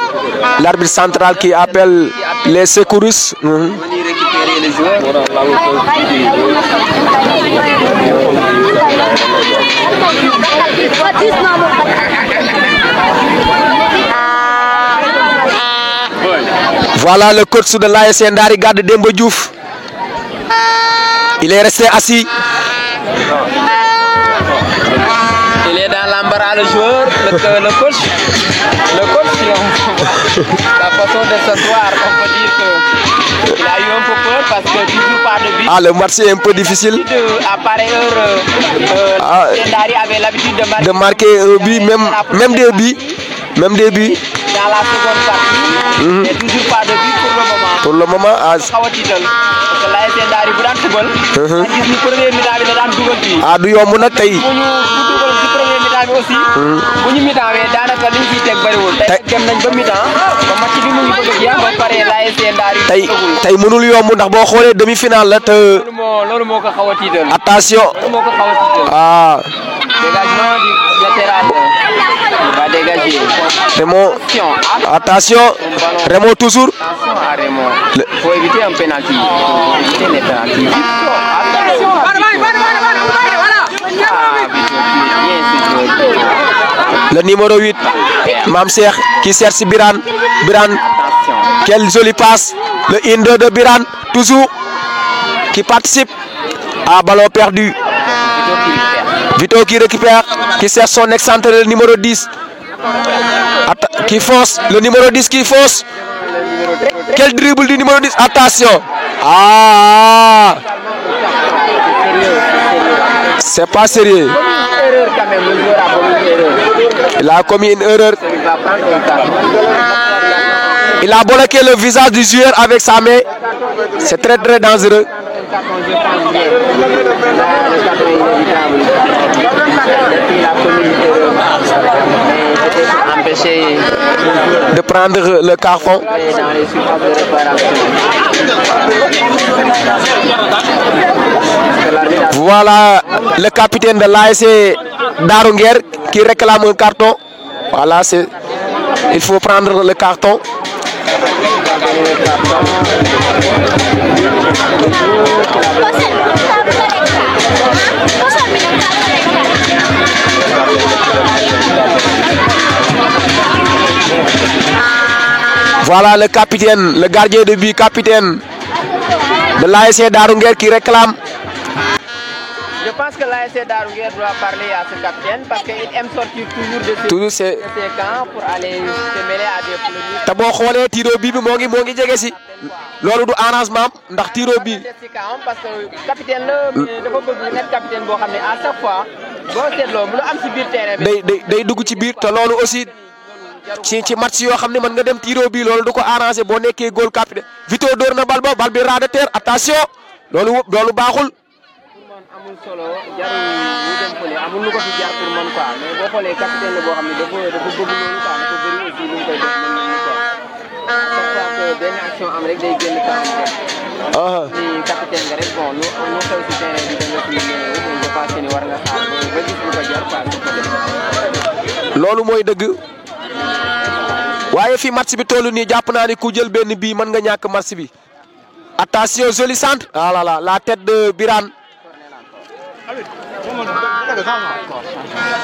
l'arbitre central qui appelle les secouristes. Récupérer les joueurs. Voilà le coach de l'ASC Ndari Gade Demba Diouf. Il est resté assis. Il est dans l'embarras le joueur, le coach. La façon de ce soir, on peut dire qu'il a eu un peu peur parce que toujours pas de but. Ah, le match est un peu difficile. À pareille heure, Ndari avait l'habitude de marquer un but, même des buts. Même des buts. Dans la seconde partie, mais toujours pas de but pour le moment. Pour le moment, parce que l'ASC Ndari bu daan football. gis ni premier mi-temps bi la daan dugal fii. Ah, du yomb nag tey. bu dugaloon ci premier mi-temps bi aussi. bu ñu mi-temps wee daanaka liñ ciy teg bëriwul. tey dem nañ ba mi-temps ba match bi mu ngi bëgg a jeex ba pare l'ASC Ndari. tey mënul yomb ndax boo xoolee demi-finale la te. loolu moo ko xaw a tiital. attention. loolu moo ko xaw a tiital. Ah. Dégagement du latéral. Il va dégager. Raymond. Attention. Raymond toujours. Attention à Raymond. Il faut éviter un penalty. Éviter les penaltys. Attention. Le numéro 8, Mam Cheikh qui cherche Biran. Biran. Quelle jolie passe. Le 1-2 de Biran. Toujours. Qui participe. Ah, ballon perdu. Vito qui récupère, qui cherche son excentré, le numéro 10. Qui fonce, le numéro 10 qui fonce. Quel dribble du numéro 10. Attention. Ah. C'est pas sérieux. Il a commis une erreur. Il a bloqué le visage du joueur avec sa main. C'est très très dangereux. De prendre le carton. Voilà le capitaine de l'ASC Darou Nguer qui réclame un carton. Voilà, il faut prendre le carton. Voilà le capitaine, le gardien de but, capitaine de l'ASC Darou Nguer qui réclame. Je pense que l'ASC Darou Nguer doit parler à ce capitaine parce qu'il aime sortir toujours de ses camps pour aller se mêler à des polémiques. te boo xoolee tiro bi moo ngi jege si loolu du arrangement ndax tiro bi. parce que capitaine la dafa bëgg nekk capitaine boo xam ne à chaque fois boo seetloo lu am si biir terrain bi. day dugg ci biir te loolu aussi ci match yoo xam ne mën nga dem tiro bi loolu du ko arrangé boo nekkee góol capitaine. Vito door na bal bi ras de terre attention loolu baaxul. amul solo jarul ñu dem fële amul lu ko fi jar pour man quoi mais boo xoolee capitaine la boo xam ne dafa bëgg loolu quoi dafa bëri aussi lu mu koy def mën nañu quoi chaque fois que benn action am rek day génn temps rek. ni capitaine nga rek bon lu xew si terrain bi da nga fi ñëw mais je pense que ni war nga xaar ba gis lu ko jar quoi su ko def. loolu mooy dëgg waaye fi match bi toll nii jàpp naa ni ku jël benn bii mën nga ñàkk match bi attention joli centre. ah là là la tête de Birane.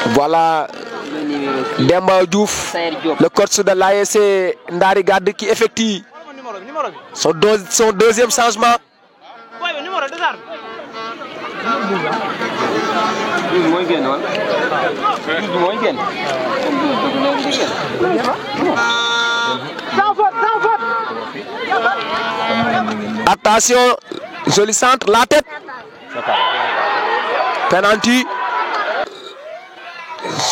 Voilà Demba Diouf, le coach de l'ASC Ndari Gade qui effectue son deuxième changement. Attention, joli centre, la tête. Penalty.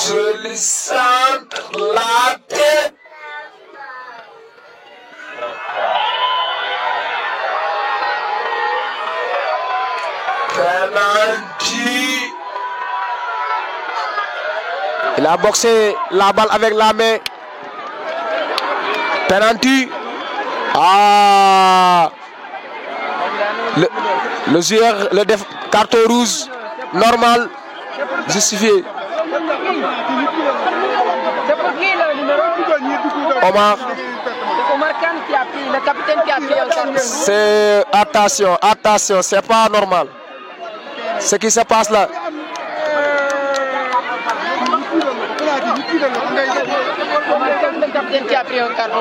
Joli centre, la tête. Penalty. Il a boxé la balle avec la main. Penalty. Ah. Le joueur, carton rouge normal, justifié. Omar. Khan qui a pris, le capitaine qui a pris un carton. C'est attention, c'est pas normal. Ce qui se passe là.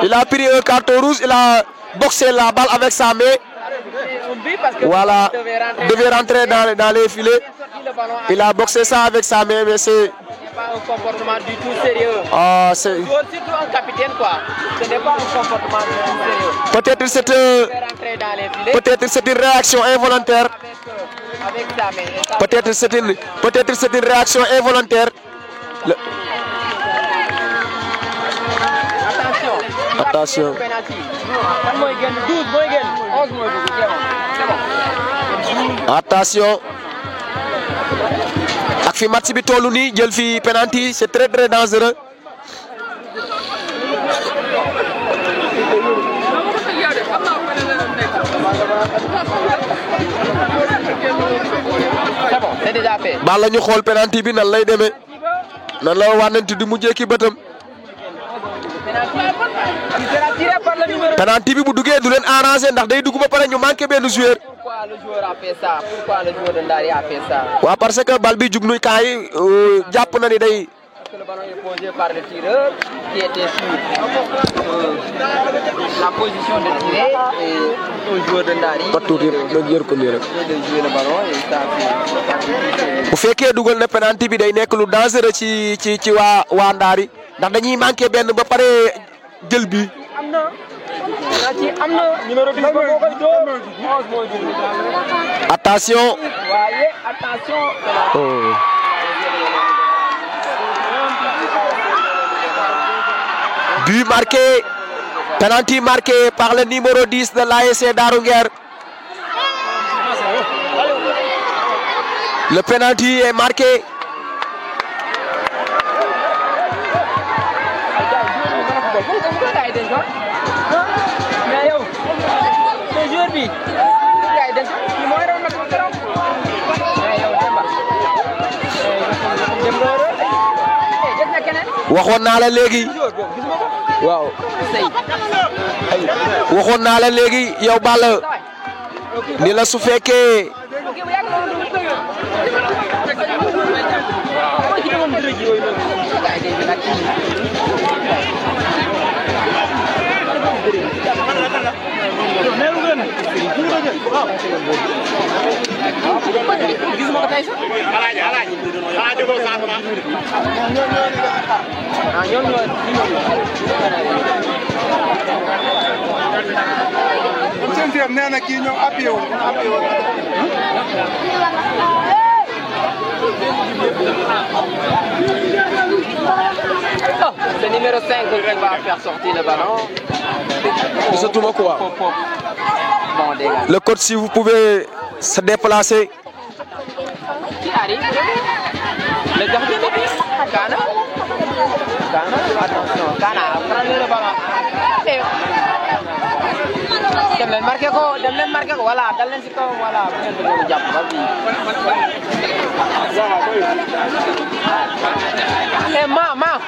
Il a pris un carton rouge, il a boxé la balle avec sa main. Voilà, devait rentrer dans les filets. Il a boxé ça avec sa main, mais c'est pas un comportement du tout sérieux. Ah, c'est... Surtout un capitaine, quoi. Ce n'est pas un comportement du tout sérieux. Peut-être c'est Rentrer dans les filets peut-être c'est une réaction involontaire. avec sa main. Et ça, Peut-être c'est une réaction involontaire. Attention. penalty. Kan mooy génn 12 mooy génn 11 mooy dugg c'est bon. Attention. Ak fi match bi tollu nii jël fi penalty c'est très très dangereux. C'est bon, c'est déjà fait. Bal la ñu xool penalty bi nan lay demee nan la wànnante di mujjee ki bëtam. Il sera tiré par le numéro. Penalty bi bu duggee du leen arrangé ndax day dugg ba pare ñu manqué benn joueur. Pourquoi le joueur a fait ça? Pourquoi le joueur de Ndari a fait ça? waaw parce que bal bi jug nuy kaa yi jàpp na ni day. Parce que le ballon est posé par le tireur qui était sur la position de tirer et le joueur de Ndari Pas tuuti nag yër ko nii rek. de jouer le ballon et ça fait. bu fekkee dugal na penalty bi day nekk lu dangereux ci waa Ndari ndax dañuy manqué benn ba pare jël bi. Numéro 10 moo koy dóor 11 mooy dugg. Attention. Voyez, attention. Oh. But marqué, penalty marqué par le numéro 10 de l'ASC Darou Nguer. Le penalty est marqué. Mais yow, ce joueur bi, gars yi dañ ko mooy raw nag mu keroog. Mais yow Demba. Demba des na keneen. waxoon naa la léegi. Joueur boobu gis nga ko. waaw. Sey. waxoon naa la léegi yow Balla ni la su fekkee. nee na kii ñoom appuyé wu Le numéro 5 qui va faire sortir le ballon. Gisatuma quoi. Bon, dégage. Le coach, si vous pouvez se déplacer. Qui arrive? Le gardien de but. Kana. Kana, attention. Kana, prenez le ballon. Allez. Dem leen marqué ko, voilà, dal leen ci kaw, voilà, bu ngeen bëgg jàpp ba bi. Eh ma.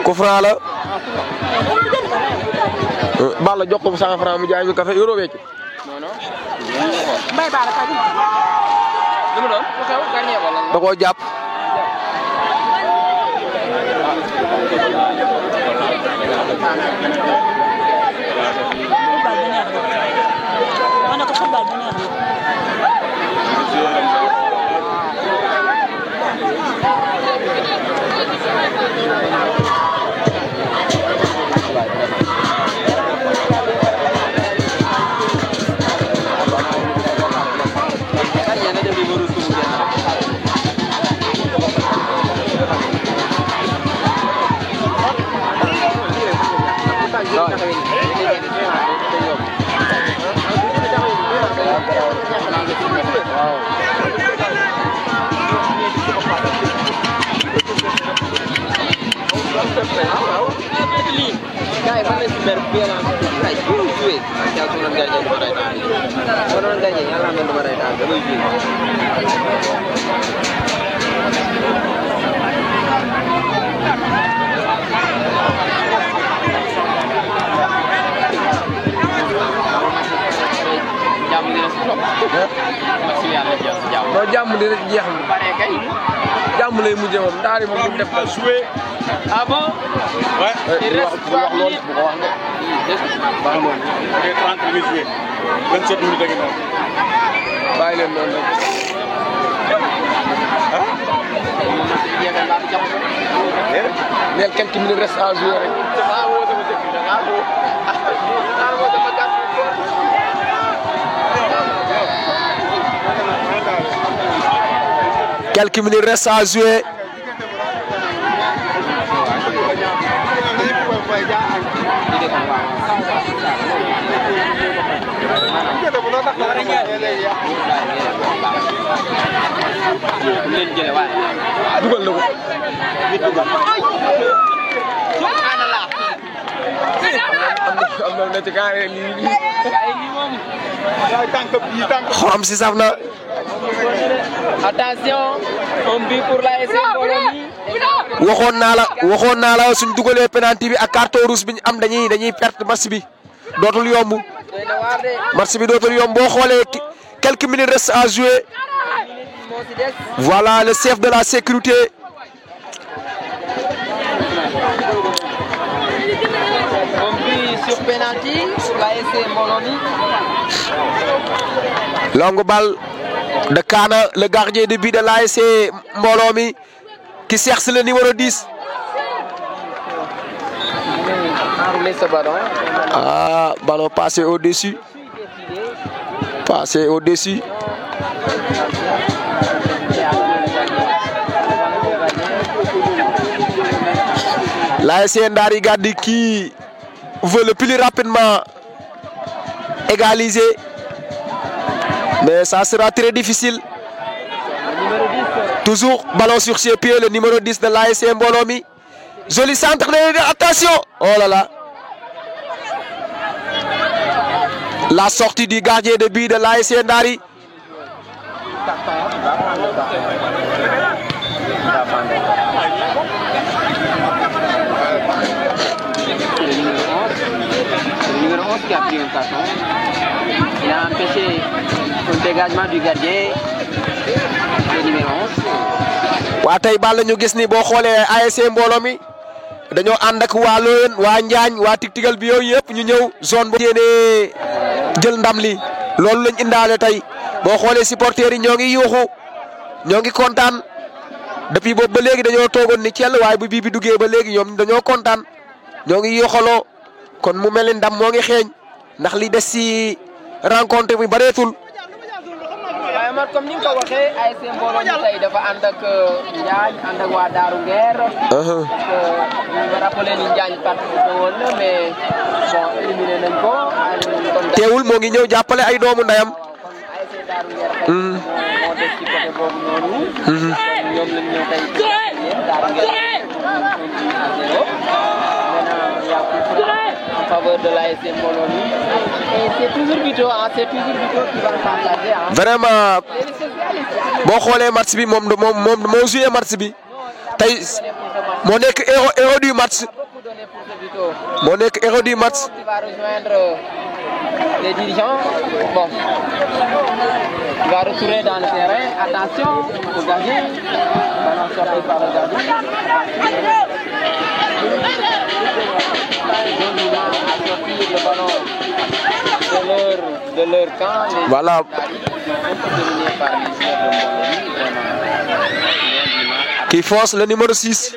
Coup franc la. Balla jox ko 100 francs mu jaay ñu café euro wecc. Mbay Balla kañ. Lu mu doon? Ku xew gagné wala. Da koo jàpp. non jàmm di rek jeex na jàmm lay mujjee moom ndaari moom ñu def joué. Ah bon? Ouais. Il reste 3 minutes. bu ko wax de. baax na moom. ok 30 minutes joué. 27 minutes ak ginnaaw. bàyyi leen noonu rek. mais quelques minutes restent à jouer rek. Quelques minutes restent à jouer. dugal na ko. am na lu ci carré lii. xorom si saf na. Attention, un but pour la ASC Mbolomie. waxoon naa la suñ dugalee penalty bi ak carton rouge bi ñu am dañuy perte match bi dootul yomb. match bi dootul yomb boo xoolee quelques minutes restent à jouer. Voilà le chef de la sécurité. Un but sur penalty pour la ASC Mbolomie. Longue balle de Kana, le gardien de but de l'ASC Mbolomie, qui cherche le numéro 10. Ah, ballon passé au-dessus. Passé au-dessus. L'ASC Ndari Gadi qui veut le plus rapidement égaliser. Mais ça sera très difficile. Toujours ballon sur ses pieds, le numéro 10 de l'ASC Mbolomie. Joli centre, attention. Oh là là. La sortie du gardien de but de l'ASC Ndari. Le numéro 11 qui a pris un carton. Il a empêché un dégagement du gardien. Le numéro 11. waa tey bal ñu gis ni boo xoolee ASC Mbolomie dañoo ànd ak waa Loyen waa Njaañ waa Tigtigal bi yooyu yëpp ñu ñëw zone boo yéenee jël ndam li loolu lañ indaale tey boo xoolee supporters yi ñoo ngi yuuxu ñoo ngi kontaan depuis boobu ba léegi dañoo toogoon ni cell waaye bu bii bi duggee ba léegi ñoom dañoo kontaan ñoo ngi yuuxaloo kon mu mel ni ndam moo ngi xeeñ ndax li des ci rencontre bi bareetul. waaye man comme ni nga ko waxee ASC Mbolomie tey dafa ànd ak Njaañ ànd ak waa Daaru Ngeer. parce que ñu ngi rappelé ni Njaañ participé woon na mais bon éliminé nañ ko. teewul moo ngi ñëw jàppale ay doomu ndayam. kon ASC Daaru Ngeer tey moo des ci côté boobu noonu. ñoom lañ ñëw tey Daaru Ngeer 1-0. Maintenant il y a plus en faveur de l'ASC Mbolomie. Et c'est toujours Vito, hein, c'est toujours Vito qui va s'engager. Hein. Vraiment boo xoolee match bi moom moo joué match bi tey moo nekk héros du match. moo nekk héros du match. Qui va rejoindre les dirigeants. Bon, il va retourner dans le terrain. Attention au gardien. Ballon sorti par le gardien. Le ballon de leur camp. Voilà. Qui force le numéro 6.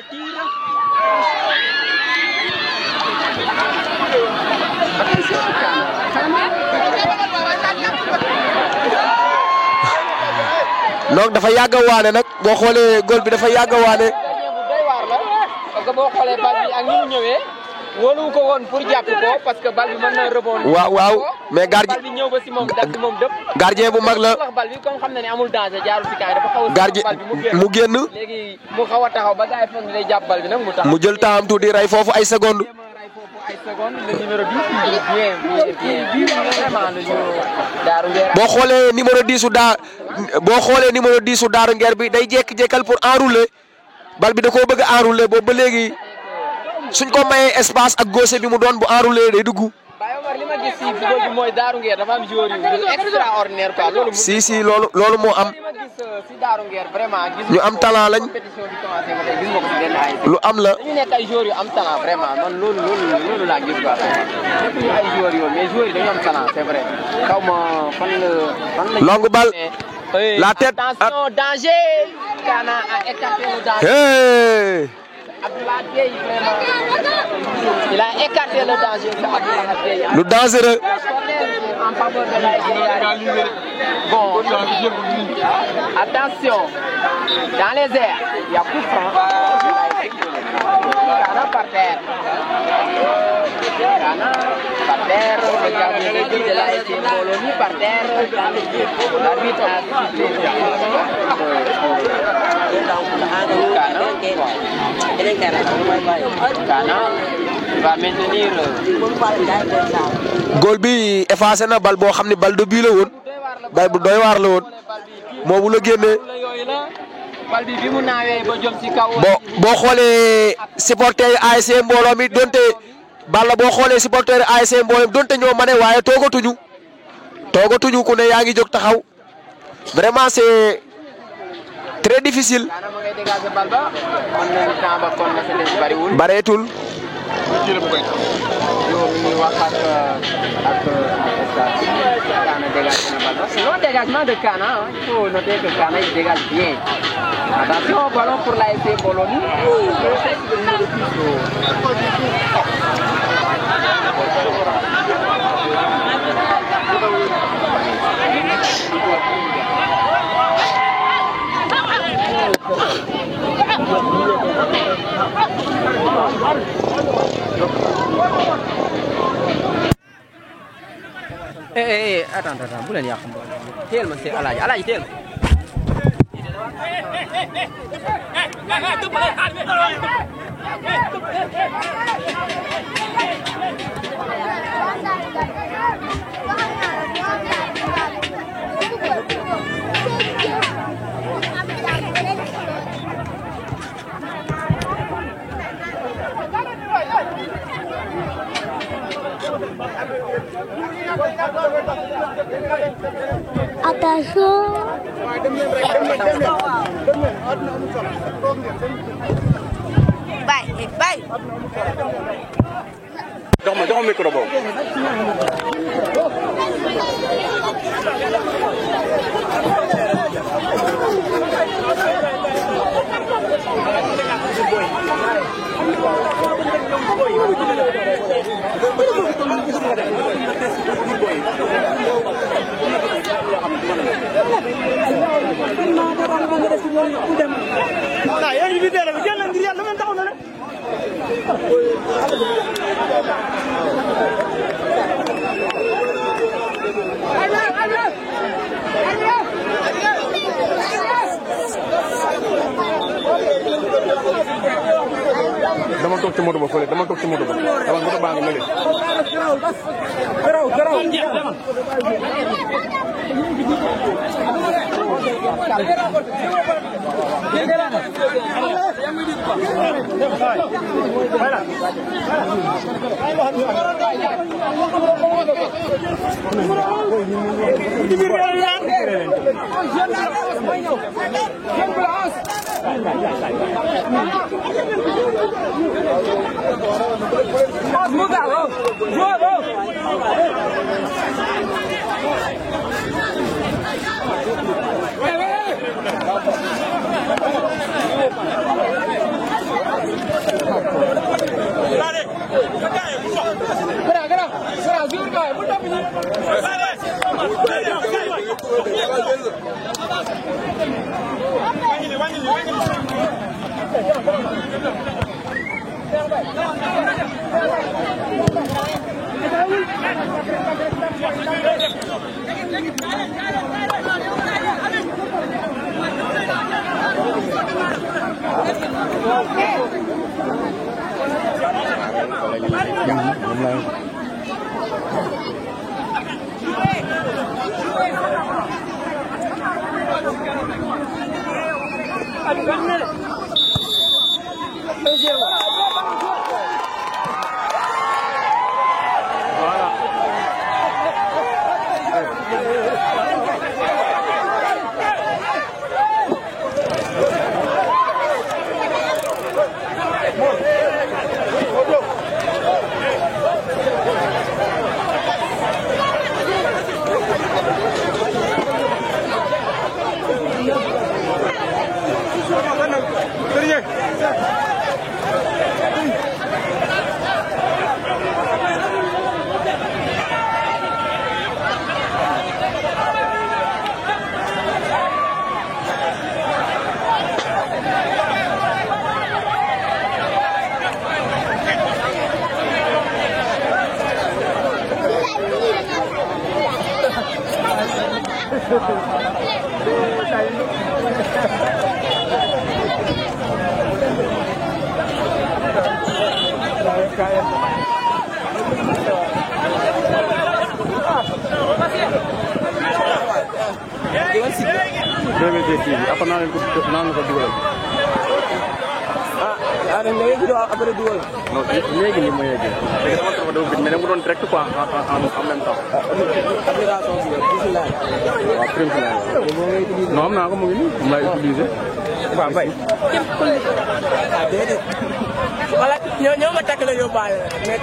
donc dafa yàgg a waane nag boo xoolee góol bi dafa yàgg a waane. parce que boo xoolee bal bi ak ni mu ñëwee wóolu ko woon pour jàpp ko parce que bal bi mën na rebondir. waaw mais gardien bal bi ñëw ba si moom daf si moom dëpp. gardien bu mag la wax bal bi comme xam na ne amul danger jaarul si kaay dafa xaw a. gardien mu génn léegi mu xaw a taxaw ba gars yi foog ne day jàpp bal bi nag mu taxaw. mu jël temps tuuti rey foofu ay secondes. Le numéro 10, il bien, vraiment le jeu Darou Nguer. boo xoolee numéro 10 numéro 10 su Darou Nguer bi day jékki-jékkal pour enrouler bal bi da koo bëgg a enrouler boobu ba léegi suñ ko mayee espace ak gauche bi mu doon bu enrouler day dugg. Baye Omar li ma gis si football bi mooy Darou Nguer dafa am joueur yu extraordinaire quoi loolu. si loolu moo am. li ma gis si Darou Nguer vraiment. gis ñu am talent lañ. compétition bi commencé ba tey gis nga ko si benn ay. lu am la. dañu nekk ay joueurs yu am talent vraiment man loolu laa gis quoi. nekk ñu ay joueurs yoo mais joueurs yi dañu am talent c'est vrai. xaw ma fan la. longue balle. La tête. Attention, danger. Kana a écarté le danger. Hey. Abdoulaye Gueye, vraiment. Il a écarté le danger. Abdoulaye Gueye. Le dangereux. En faveur de la bon. Attention. Dans les airs, il y a coup franc. Kana par terre. Kana par terre. Le gardien de but de la SC Bologna par terre. L'arbitre a sifflé. Kana va maintenir. Goal bi effacé na bal boo xam ne bal de but la woon bal bu doy waar la woon moo bu la génnee. bal bi mu naawee ba jëm ci kaw. boo xoolee supporter yi ASC Mbooloo mi donte bal la boo xoolee supporter yi ASC Mbooloo mi donte ñoo mane waaye toogatuñu ku ne yaa ngi jóg taxaw vraiment c'est très difficile. bareetul. Le dégagement de Kana, il faut noter que Kana il dégage bien. Attention au ballon pour la SC Bologna. Attends, bu leen yàq teel ma si Alaaji teel. Attention. Bye. jox ma micro boobu. dama toog ci moto ba fële dama toog ci moto ba dama moto baa ngi mel apa naan ko dugal ada ngay video après dugal non léegi ni mo yegg léegi sama trop do mais dama doon direct quoi en même temps application bi bismillah wa print la non am naa ko mo ngi ni mo lay utiliser waaw bay déedéet wala ñoo ma takk la yo baay nekk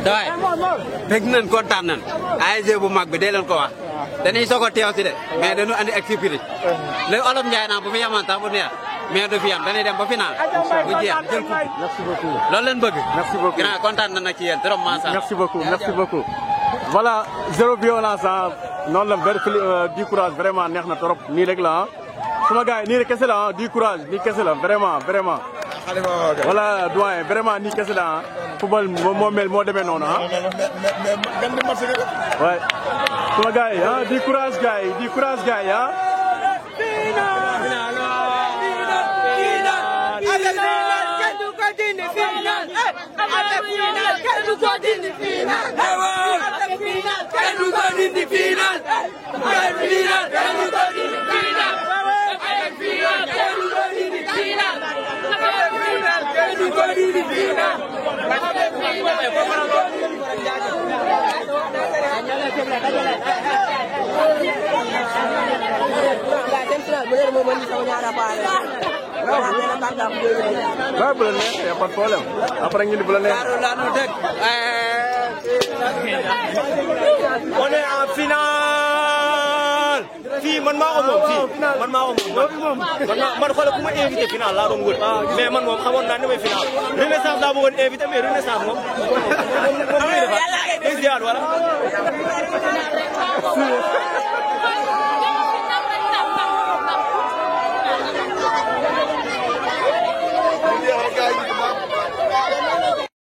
Doy bég nañ kontaan nañ ASC bu mag bi dee leen ko wax dañuy soog a teew si de mais dañu andi activité léegi olof Njaay naa bu fi yaman sax bu neex mais du fi yam dañuy dem ba final bu jeex jël coupe merci beaucoup loolu leen bëgg merci beaucoup grand kontaan nañ nag ci yéen trop macha merci beaucoup voilà zéro violence noonu la du courage vraiment neex na trop nii rek la sama gars yi nii rek kese la du courage nii kese la vraiment voilà doyen vraiment nii kese la football moo mel moo demee noonu ouais sama gars yi du courage gars yi Ouais, bu la neex, y a pas de problème. Après ñu di bu la neex. On est en finale. Fii man maa ko moom fii man maa ko moom man xoolal ku ma invité final laa doon wër mais man moom xamoon naa ne may final Renaissance laa bëggoon invité mais Renaissance moom muy defar day ziar wala